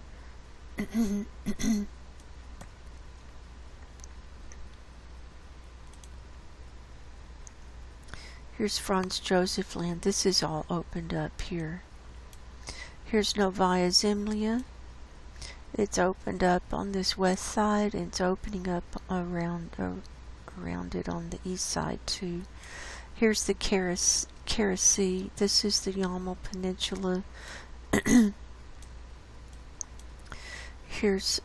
Here's Franz Josef Land. This is all opened up here. Here's Novaya Zemlya. It's opened up on this west side, and it's opening up around it on the east side too. Here's the Kara Sea. This is the Yamal Peninsula. Here's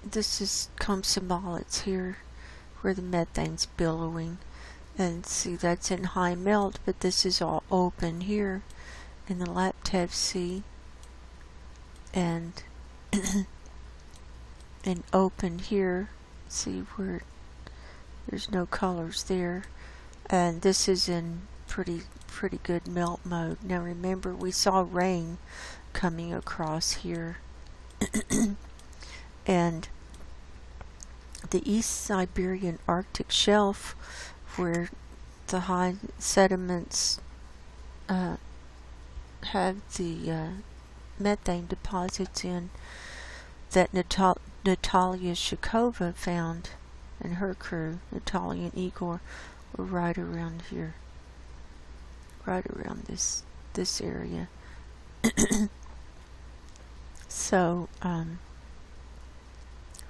this is Komsomol. It's here where the methane's billowing, and see, that's in high melt, but this is all open here in the Laptev Sea, and and open here. See where there's no colors there, and this is in pretty good melt mode. Now remember, we saw rain coming across here. And the East Siberian Arctic Shelf, where the high sediments have the methane deposits in, that Natalia Shakova found and her crew, Natalia and Igor, were right around here, right around this area. So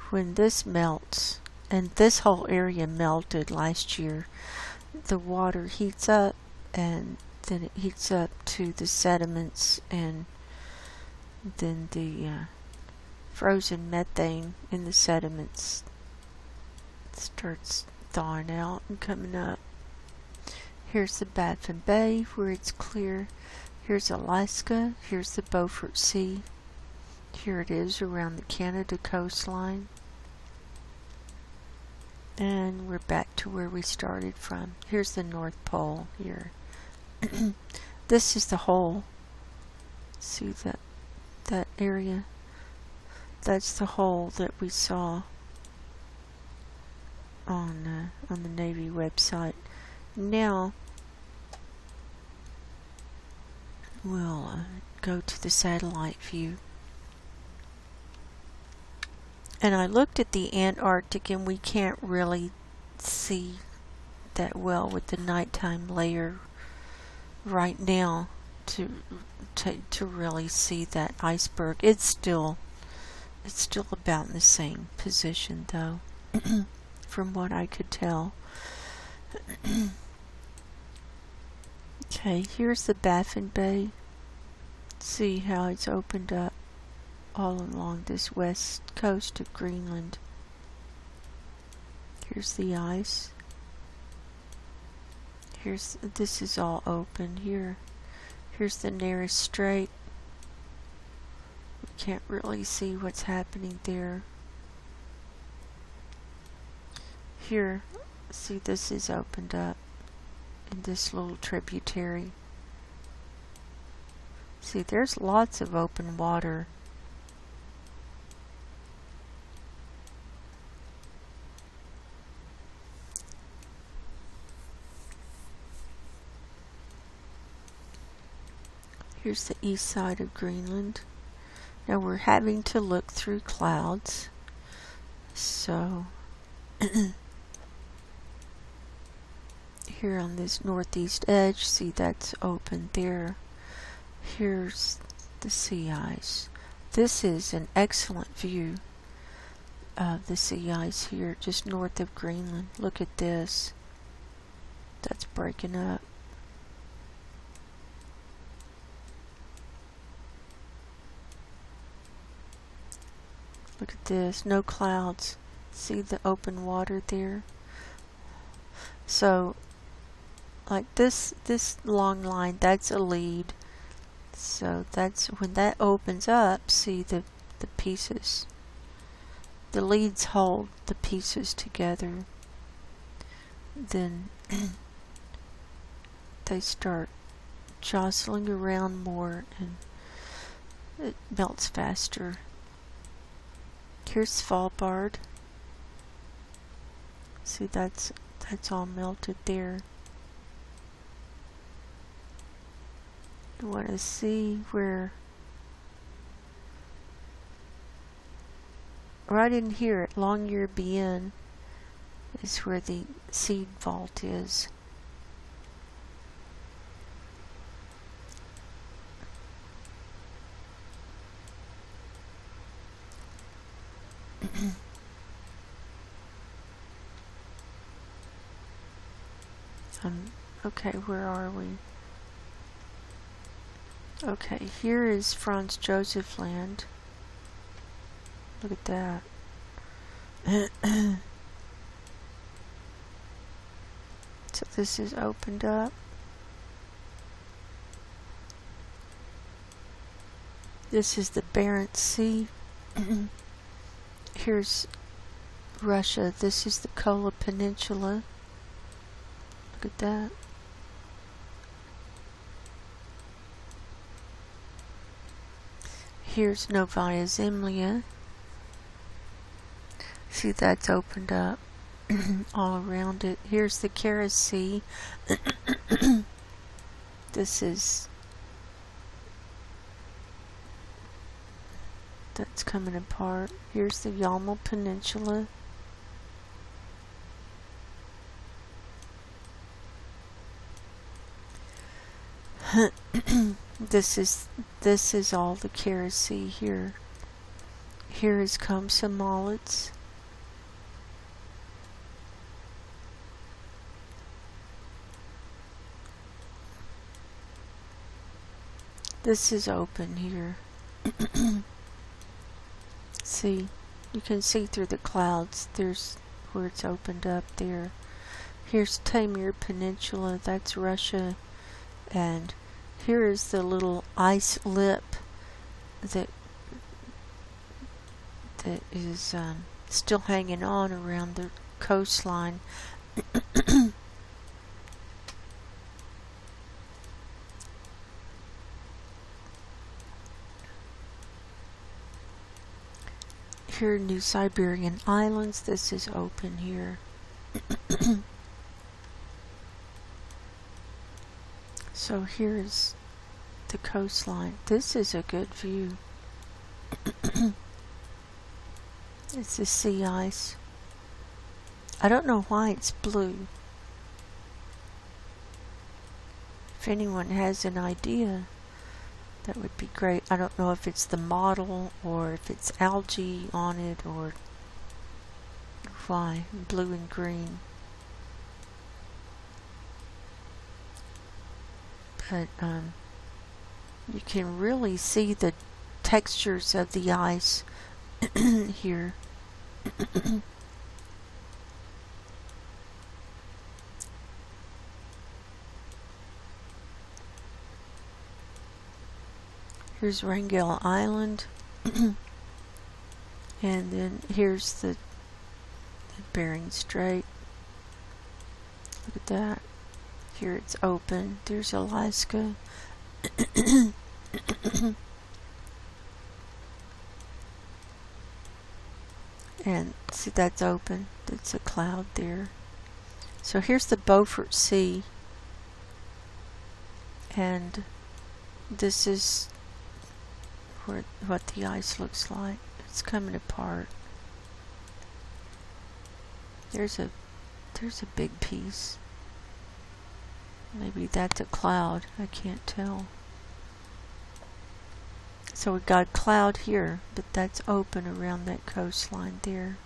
when this melts, and this whole area melted last year, the water heats up, and then it heats up to the sediments, and then the frozen methane in the sediments starts thawing out and coming up. Here's the Baffin Bay where it's clear. Here's Alaska. Here's the Beaufort Sea. Here it is around the Canada coastline. And we're back to where we started from. Here's the North Pole here. This is the hole. See that area? That's the hole that we saw. on the Navy website. Now we'll go to the satellite view. And I looked at the Antarctic, and we can't really see that well with the nighttime layer right now to really see that iceberg. It's still about in the same position though, from what I could tell. Okay, here's the Baffin Bay. See how it's opened up all along this west coast of Greenland. Here's the ice. This is all open here. Here's the nearest strait. We can't really see what's happening there. Here, see, this is opened up in this little tributary. See, there's lots of open water. Here's the east side of Greenland. Now we're having to look through clouds. So here on this northeast edge, see, that's open there. Here's the sea ice. This is an excellent view of the sea ice here just north of Greenland. Look at this. That's breaking up. Look at this, no clouds. See the open water there? So, like this long line, that's a lead. So that's when that opens up, see the pieces. The leads hold the pieces together. Then they start jostling around more and it melts faster. Here's Svalbard. See, that's all melted there. You want to see where right in here at Longyearbyen is where the seed vault is. Okay, where are we? Okay, here is Franz Josef Land. Look at that. So this is opened up. This is the Barents Sea. Here's Russia. This is the Kola Peninsula. Look at that. Here's Novaya Zemlya. See, that's opened up all around it. Here's the Kara Sea. That's coming apart. Here's the Yamal Peninsula. This is all the Kara Sea here. Here is Komsomolets. This is open here. See, you can see through the clouds. There's where it's opened up there. Here's Taimyr Peninsula. That's Russia. And here is the little ice lip that is still hanging on around the coastline. Here, New Siberian Islands. This is open here. So here's the coastline. This is a good view. It's the sea ice. I don't know why it's blue. If anyone has an idea, that would be great. I don't know if it's the model or if it's algae on it or why. Blue and green. But you can really see the textures of the ice here. Here's Wrangell Island. And then here's the Bering Strait. Look at that. Here it's open. There's Alaska. And see, that's open. That's a cloud there. So here's the Beaufort Sea. And this is what the ice looks like. It's coming apart. There's a big piece. Maybe that's a cloud. I can't tell. So we've got a cloud here, but that's open around that coastline there.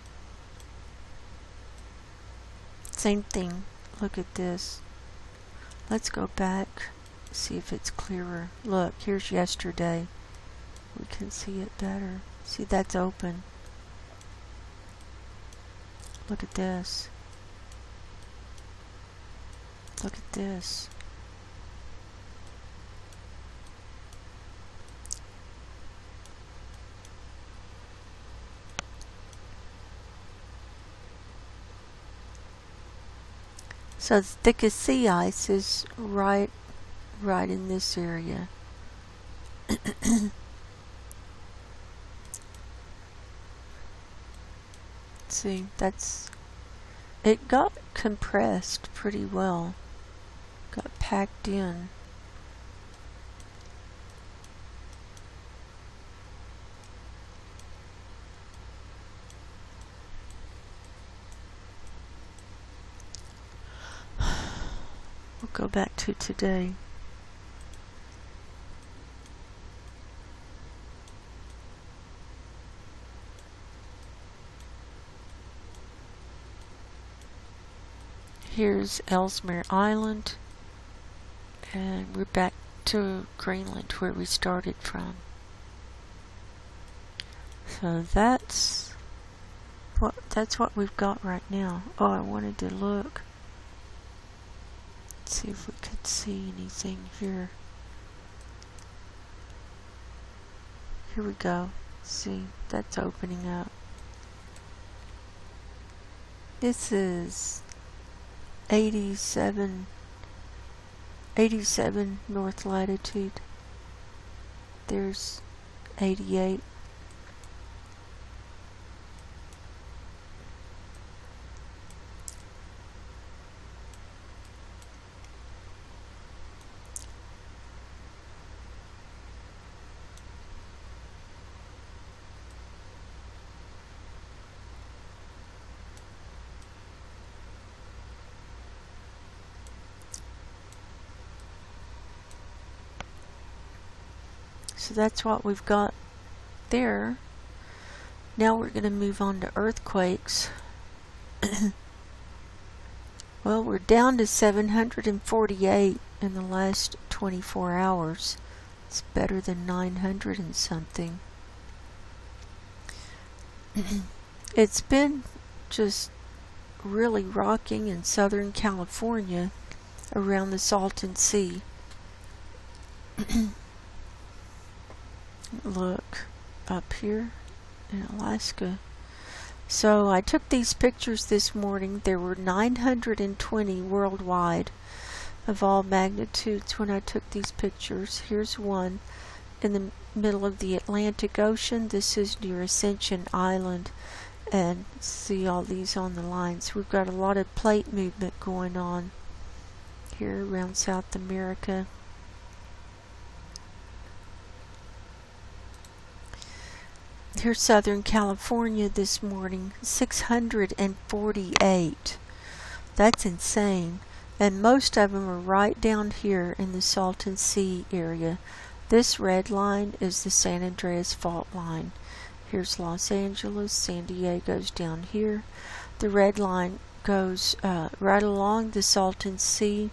Same thing. Look at this. Let's go back, see if it's clearer. Look, here's yesterday. We can see it better. See, that's open. Look at this. Look at this. So the thickest sea ice is right in this area. See, it got compressed pretty well. Got packed in. We'll go back to today. Here's Ellesmere Island, and we're back to Greenland where we started from. So that's what we've got right now. Oh, I wanted to look. Let's see if we could see anything here. Here we go. See, that's opening up. This is 87 north latitude. There's 88. So that's what we've got there. Now we're going to move on to earthquakes. Well, we're down to 748 in the last 24 hours. It's better than 900 and something. It's been just really rocking in Southern California around the Salton Sea. Look up here in Alaska. So I took these pictures this morning. There were 920 worldwide of all magnitudes when I took these pictures. Here's one in the middle of the Atlantic Ocean. This is near Ascension Island, and see all these on the lines. We've got a lot of plate movement going on here around South America. Here's Southern California this morning, 648. That's insane. And most of them are right down here in the Salton Sea area. This red line is the San Andreas Fault line. Here's Los Angeles, San Diego's down here. The red line goes right along the Salton Sea,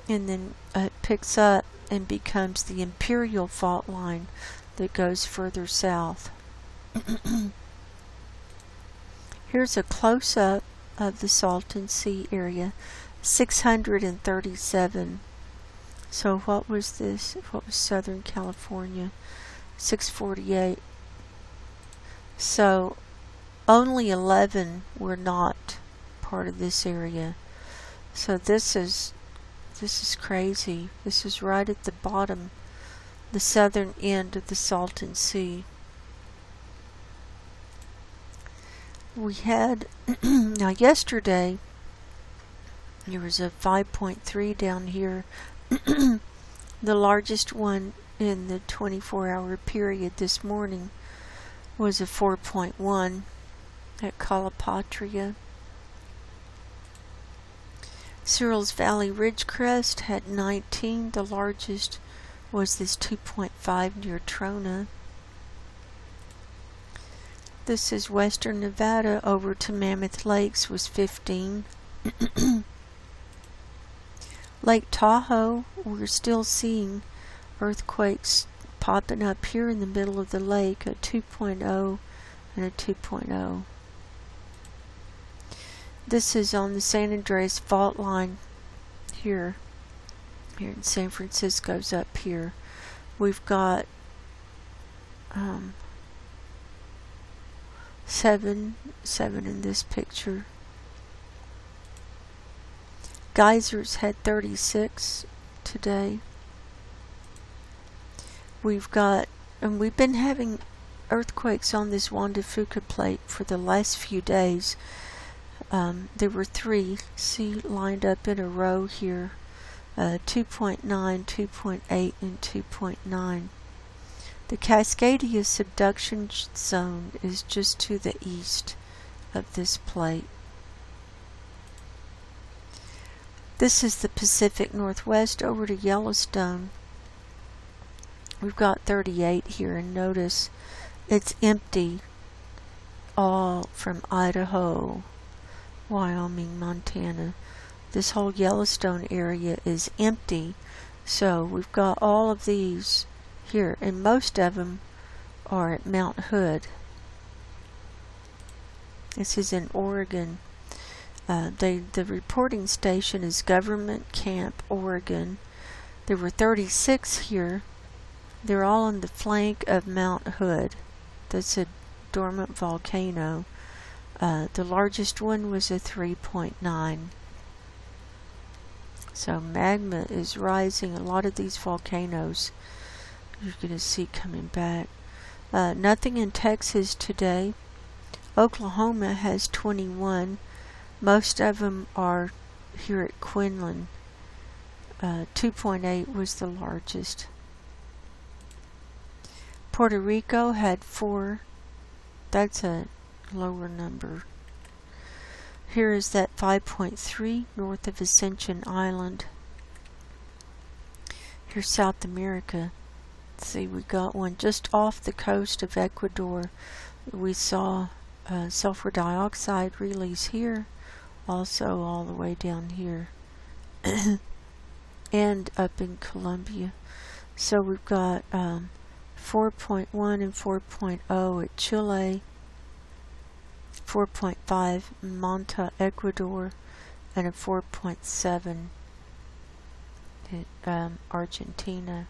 and then it picks up and becomes the Imperial Fault line that goes further south. Here's a close-up of the Salton Sea area, 637. So what was this? What was Southern California? 648. So only 11 were not part of this area. So this is crazy. This is right at the bottom, the southern end of the Salton Sea. We had now yesterday there was a 5.3 down here. The largest one in the 24-hour period this morning was a 4.1 at Calipatria. Searles Valley Ridgecrest had 19. The largest was this 2.5 near Trona. This is western Nevada over to Mammoth Lakes was 15. Lake Tahoe, we're still seeing earthquakes popping up here in the middle of the lake, a 2.0 and a 2.0. This is on the San Andreas Fault line here in San Francisco's up here. We've got 7 in this picture. Geysers had 36 today. We've been having earthquakes on this Juan de Fuca plate for the last few days. There were 3, see, lined up in a row here, 2.9, 2.8, and 2.9. The Cascadia subduction zone is just to the east of this plate. This is the Pacific Northwest over to Yellowstone. We've got 38 here, and notice it's empty all from Idaho, Wyoming, Montana. This whole Yellowstone area is empty, so we've got all of these here, and most of them are at Mount Hood. This is in Oregon. The reporting station is Government Camp, Oregon. There were 36 here. They're all on the flank of Mount Hood. That's a dormant volcano. The largest one was a 3.9. So magma is rising. A lot of these volcanoes you're going to see coming back. Nothing in Texas today. Oklahoma has 21. Most of them are here at Quinlan. 2.8 was the largest. Puerto Rico had 4. That's a lower number. Here is that 5.3 north of Ascension Island. Here's South America. Let's see, we got one just off the coast of Ecuador. We saw sulfur dioxide release here, also all the way down here, and up in Colombia. So we've got 4.1 and 4.0 at Chile, 4.5 Manta, Ecuador, and a 4.7 at Argentina.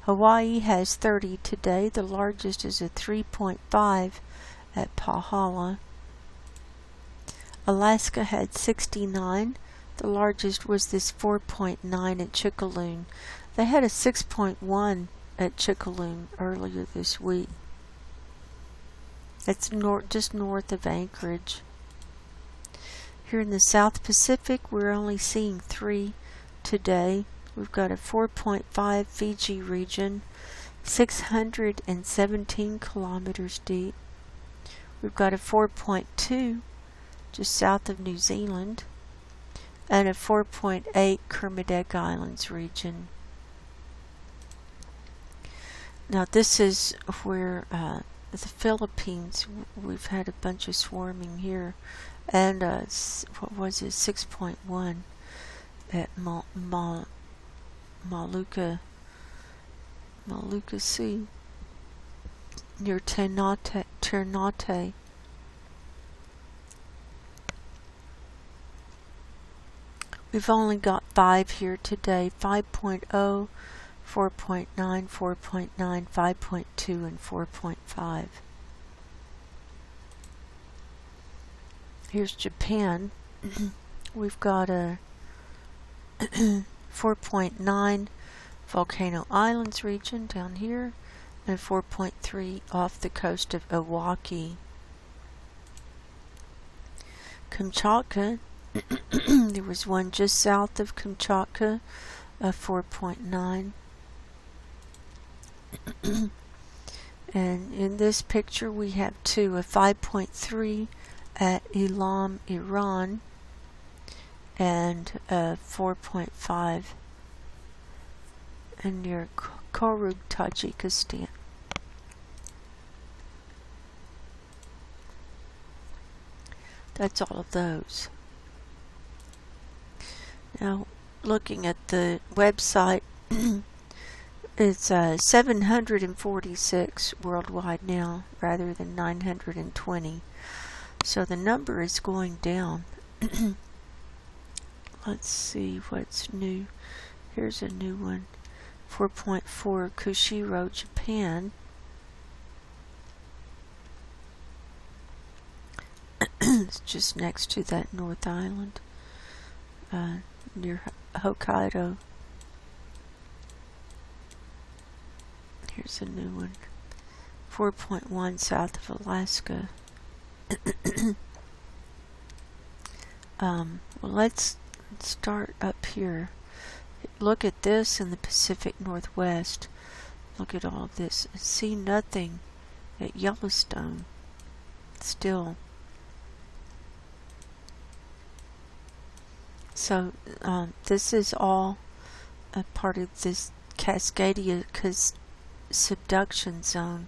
Hawaii has 30 today. The largest is a 3.5 at Pahala. Alaska had 69. The largest was this 4.9 at Chicxulub. They had a 6.1 at Chicxulub earlier this week. It's just north of Anchorage. Here in the South Pacific, we're only seeing 3 today. We've got a 4.5 Fiji region, 617 kilometers deep. We've got a 4.2 just south of New Zealand, and a 4.8 Kermadec Islands region. Now this is where the Philippines, we've had a bunch of swarming here, and what was it, 6.1 at Molucca Sea near Ternate. We've only got 5 here today, 5.0, 4.9, 4.9, 5.2, and 4.5. Here's Japan. We've got a 4.9 Volcano Islands region down here, and 4.3 off the coast of Iwaki. Kamchatka, there was one just south of Kamchatka, a 4.9. And in this picture we have 2, a 5.3 at Elam, Iran, and a 4.5 near Korug, Tajikistan. That's all of those. Now, looking at the website, it's 746 worldwide now, rather than 920. So the number is going down. Let's see what's new. Here's a new one. 4.4 Kushiro, Japan. It's just next to that North Island, near Hokkaido. Here's a new one. 4.1 south of Alaska. Well, let's start up here. Look at this in the Pacific Northwest. Look at all of this. See nothing at Yellowstone. Still. So this is all a part of this Cascadia subduction zone.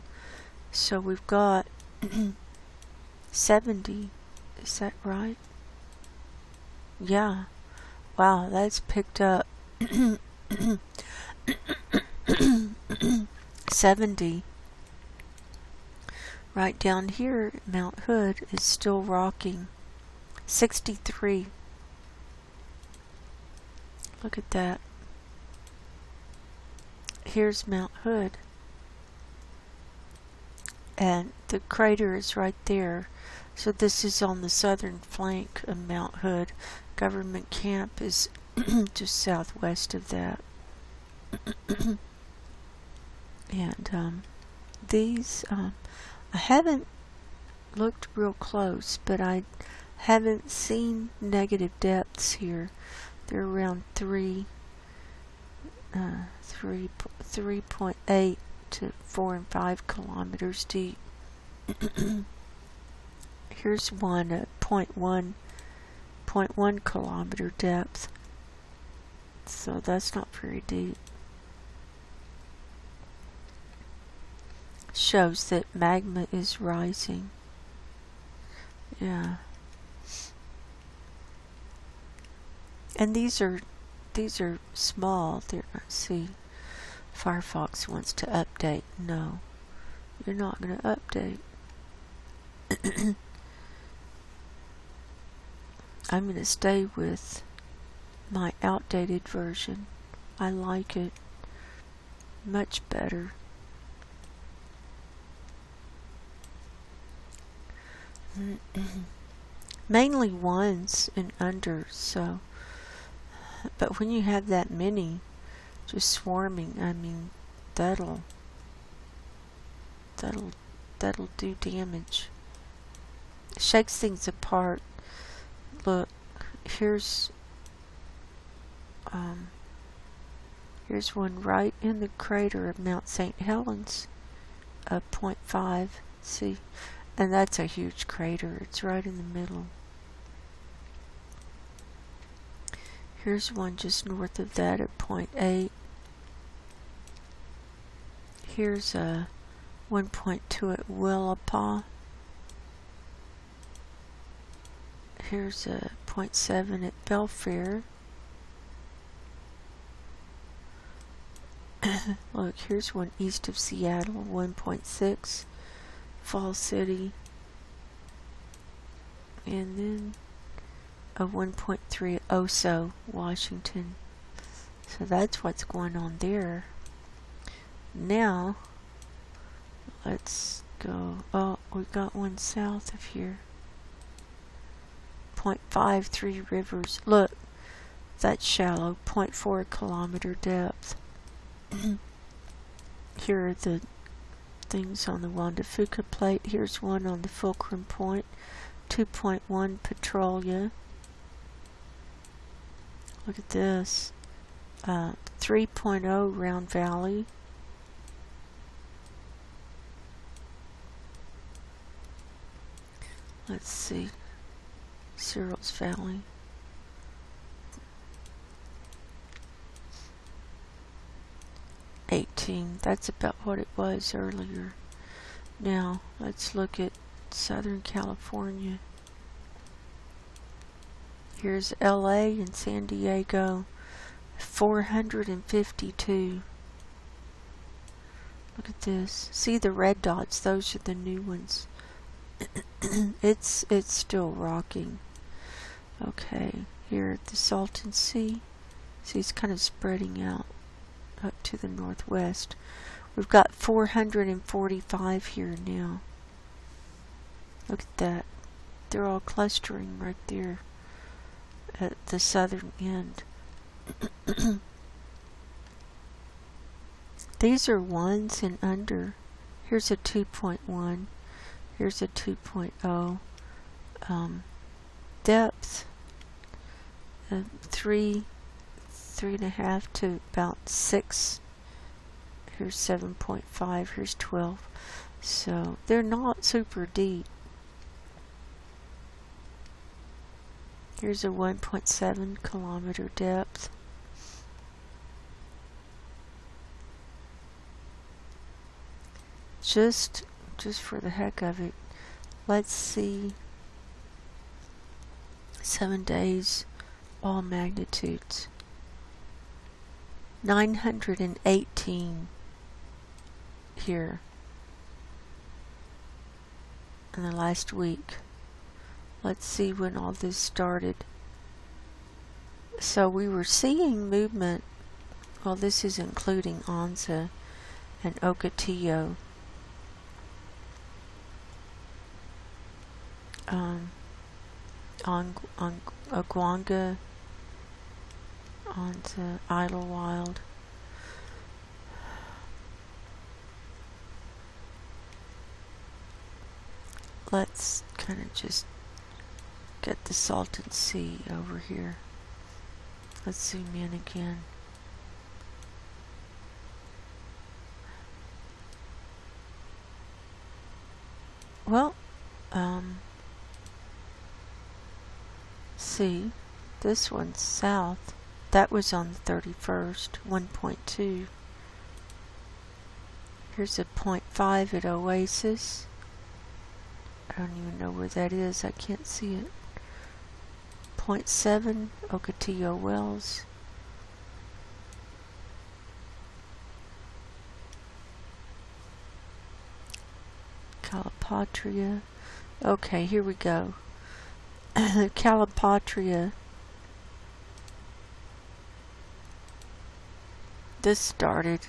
So we've got 70. Is that right? Yeah. Wow, that's picked up. 70. Right down here, Mount Hood is still rocking. 63. Look at that. Here's Mount Hood. And the crater is right there. So this is on the southern flank of Mount Hood. Government camp is just southwest of that. And these, I haven't looked real close, but I haven't seen negative depths here. They're around 3.8 to 4 and 5 kilometers deep. Here's one at 0.1 kilometer depth. So that's not very deep. Shows that magma is rising. Yeah. And these are small. Let's see. Firefox wants to update. No, you're not going to update. I'm going to stay with my outdated version. I like it much better. Mainly ones and unders, so. But when you have that many just swarming, I mean, that'll that'll do damage. It shakes things apart. Look, here's one right in the crater of Mount St. Helens, 0.5. See, and that's a huge crater. It's right in the middle. Here's one just north of that at 0.8. Here's a 1.2 at Willapa. Here's a 0.7 at Belfair. Look, here's one east of Seattle, 1.6, Fall City. And then a 1.3 at Oso, Washington. So that's what's going on there. Now, let's go. Oh, we got one south of here. 0.5, Three Rivers. Look, that's shallow, 0.4 kilometer depth. Here are the things on the Juan de Fuca plate. Here's one on the Fulcrum Point, 2.1 Petrolia. Look at this. 3.0 Round Valley. Let's see. Searles Valley. That's about what it was earlier. Now let's look at Southern California. Here's LA and San Diego, 452. Look at this. See the red dots? Those are the new ones. It's still rocking. Okay, here at the Salton Sea. See, it's kind of spreading out up to the northwest. We've got 445 here now. Look at that. They're all clustering right there at the southern end. These are ones and under. Here's a 2.1. Here's a 2.0. Depth 3.5 to about 6. Here's 7.5. Here's 12. So they're not super deep. Here's a 1.7 kilometer depth. Just for the heck of it, let's see 7 days, all magnitudes. 918 here in the last week. Let's see when all this started. So we were seeing movement. Well, this is including Anza and Ocotillo. On Aguanga, on the Idlewild. Let's kind of just get the Salton Sea over here. Let's zoom in again. Well, see, this one's south. That was on the 31st, 1.2. Here's a 0.5 at Oasis. I don't even know where that is. I can't see it. 0.7, Ocotillo Wells. Calipatria. Okay, here we go. Calipatria. This started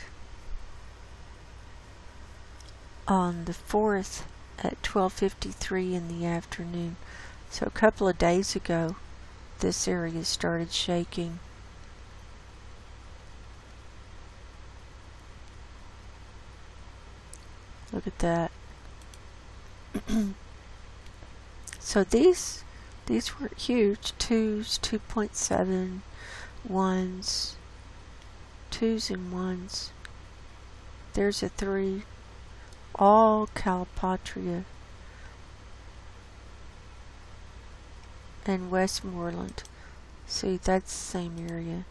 on the 4th at 12:53 in the afternoon. So a couple of days ago, this area started shaking. Look at that. So these were huge. 2s, 2.7, 1s, 2s and 1s. There's a 3. All Calipatria and Westmoreland. See, that's the same area.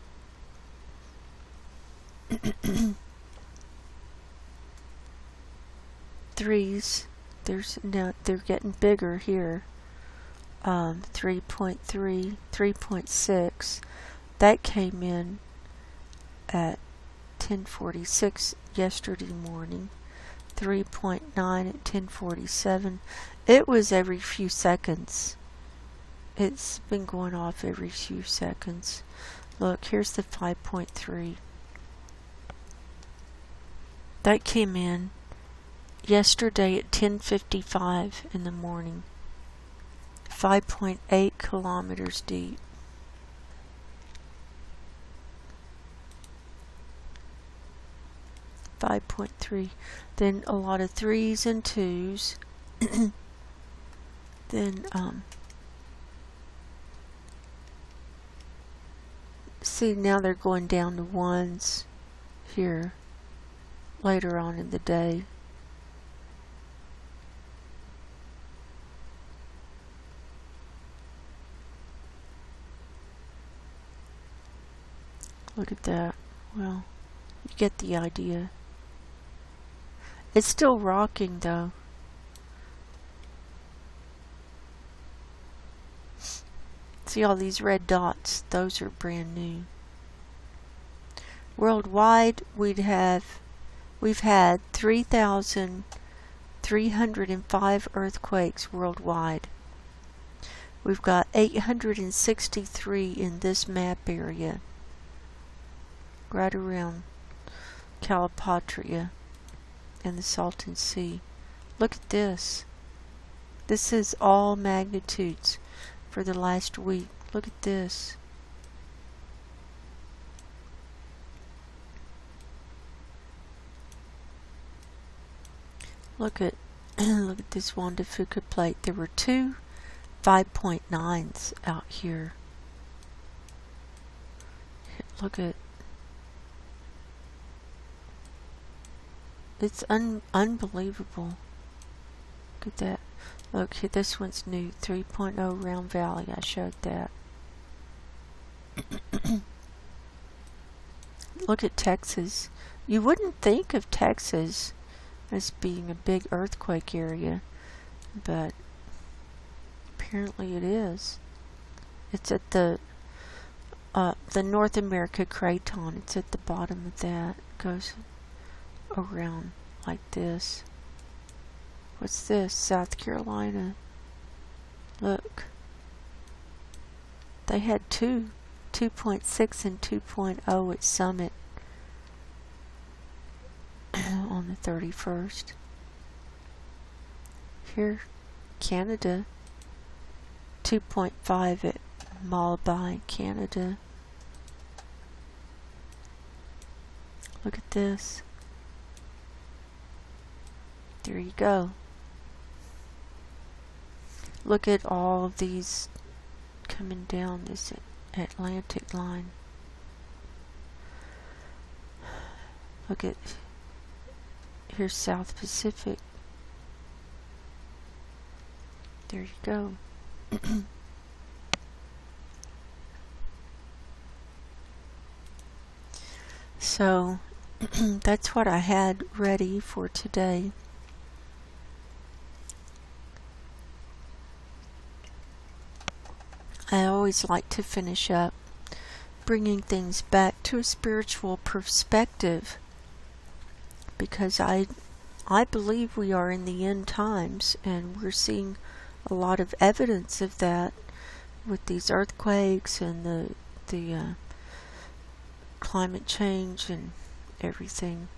Threes, now they're getting bigger here. 3.3, 3.6. That came in at 10:46 yesterday morning. 3.9 at 10:47. It was every few seconds. It's been going off every few seconds. Look, here's the 5.3. That came in yesterday at 10:55 in the morning. 5.8 kilometers deep. .3. Then a lot of 3s and 2s. Then see, now they're going down to 1s here later on in the day. Look at that. Well, you get the idea. It's still rocking though. See all these red dots? Those are brand new. Worldwide, we've had 3,305 earthquakes worldwide. We've got 863 in this map area, right around Calipatria and the Salton Sea. Look at this. This is all magnitudes for the last week. Look at this. Look at look at this Juan de Fuca plate. There were 2 5.9s out here. Look at it's unbelievable. Look at that. Look, here, this one's new. 3.0 Round Valley. I showed that. Look at Texas. You wouldn't think of Texas as being a big earthquake area, but apparently it is. It's at the North America Craton. It's at the bottom of that. It goes around like this. What's this? South Carolina. Look. They had 2.6 and 2.0 at Summit on the 31st. Here, Canada. 2.5 at Malabai, Canada. Look at this. There you go. Look at all of these coming down this Atlantic line. Look at, here's South Pacific. There you go. So that's what I had ready for today. I always like to finish up bringing things back to a spiritual perspective, because I believe we are in the end times, and we're seeing a lot of evidence of that with these earthquakes and the climate change and everything.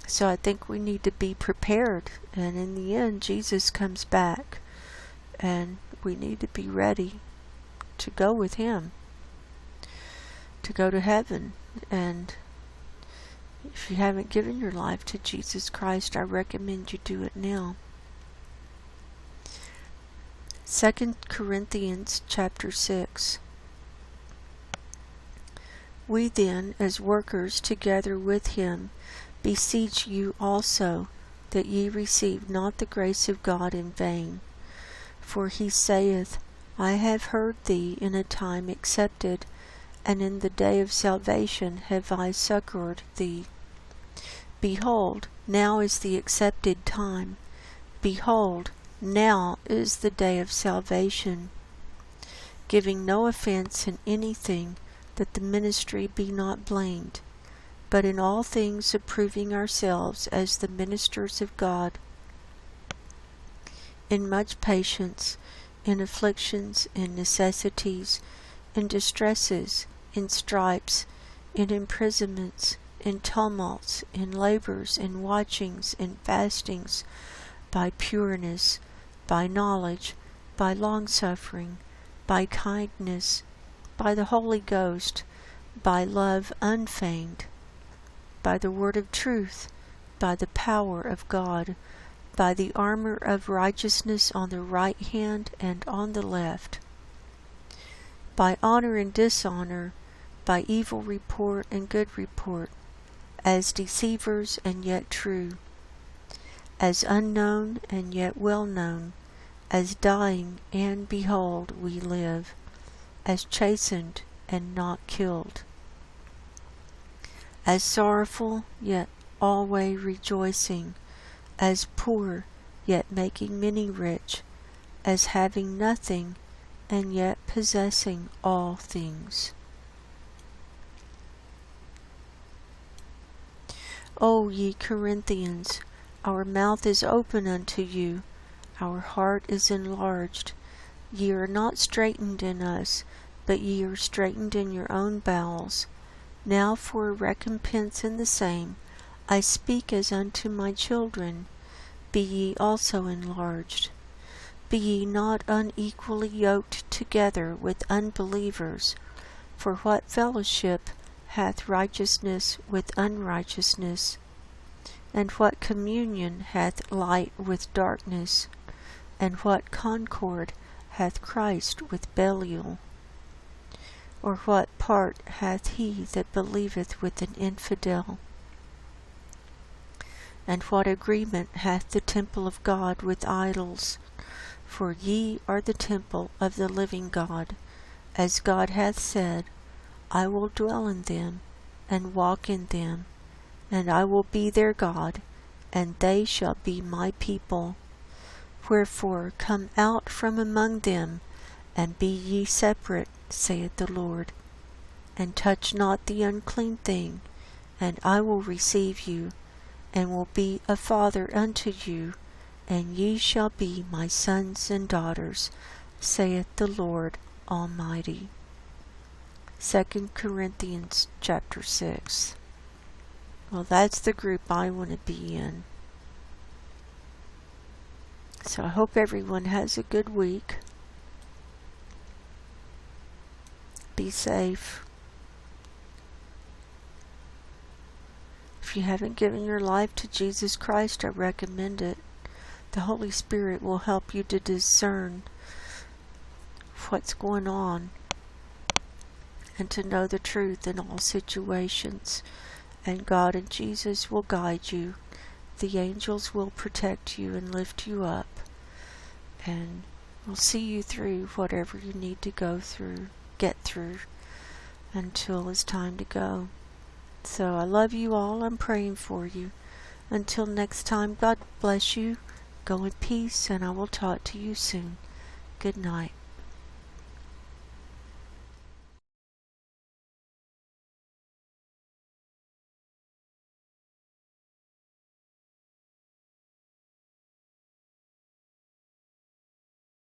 So I think we need to be prepared, and in the end Jesus comes back, and we need to be ready to go with him, to go to heaven. And If you haven't given your life to Jesus Christ, I recommend you do it now. 2 Corinthians chapter 6. We then, as workers together with him, beseech you also, that ye receive not the grace of God in vain. For he saith, I have heard thee in a time accepted, and in the day of salvation have I succored thee. Behold, now is the accepted time. Behold, now is the day of salvation. Giving no offense in anything, that the ministry be not blamed, but in all things approving ourselves as the ministers of God, in much patience, in afflictions, in necessities, in distresses, in stripes, in imprisonments, in tumults, in labors, in watchings, in fastings, by pureness, by knowledge, by longsuffering, by kindness, by the Holy Ghost, by love unfeigned, by the word of truth, by the power of God, by the armor of righteousness on the right hand and on the left, by honor and dishonor, by evil report and good report, as deceivers and yet true, as unknown and yet well known, as dying and behold we live, as chastened and not killed, as sorrowful yet always rejoicing, as poor yet making many rich, as having nothing and yet possessing all things. O ye Corinthians, our mouth is open unto you, our heart is enlarged. Ye are not straitened in us, but ye are straitened in your own bowels. Now for a recompense in the same, I speak as unto my children, be ye also enlarged. Be ye not unequally yoked together with unbelievers, for what fellowship hath righteousness with unrighteousness? And what communion hath light with darkness? And what concord hath Christ with Belial? Or what part hath he that believeth with an infidel? And what agreement hath the temple of God with idols? For ye are the temple of the living God, as God hath said, I will dwell in them, and walk in them, and I will be their God, and they shall be my people. Wherefore come out from among them, and be ye separate, saith the Lord, and touch not the unclean thing, and I will receive you, and will be a father unto you, and ye shall be my sons and daughters, saith the Lord Almighty. 2 Corinthians chapter 6. Well, that's the group I want to be in. So I hope everyone has a good week. Be safe. If you haven't given your life to Jesus Christ, I recommend it. The Holy Spirit will help you to discern what's going on and to know the truth in all situations. And God and Jesus will guide you. The angels will protect you and lift you up. And will see you through whatever you need to go through, get through, until it's time to go. So I love you all. I'm praying for you. Until next time, God bless you. Go in peace, and I will talk to you soon. Good night.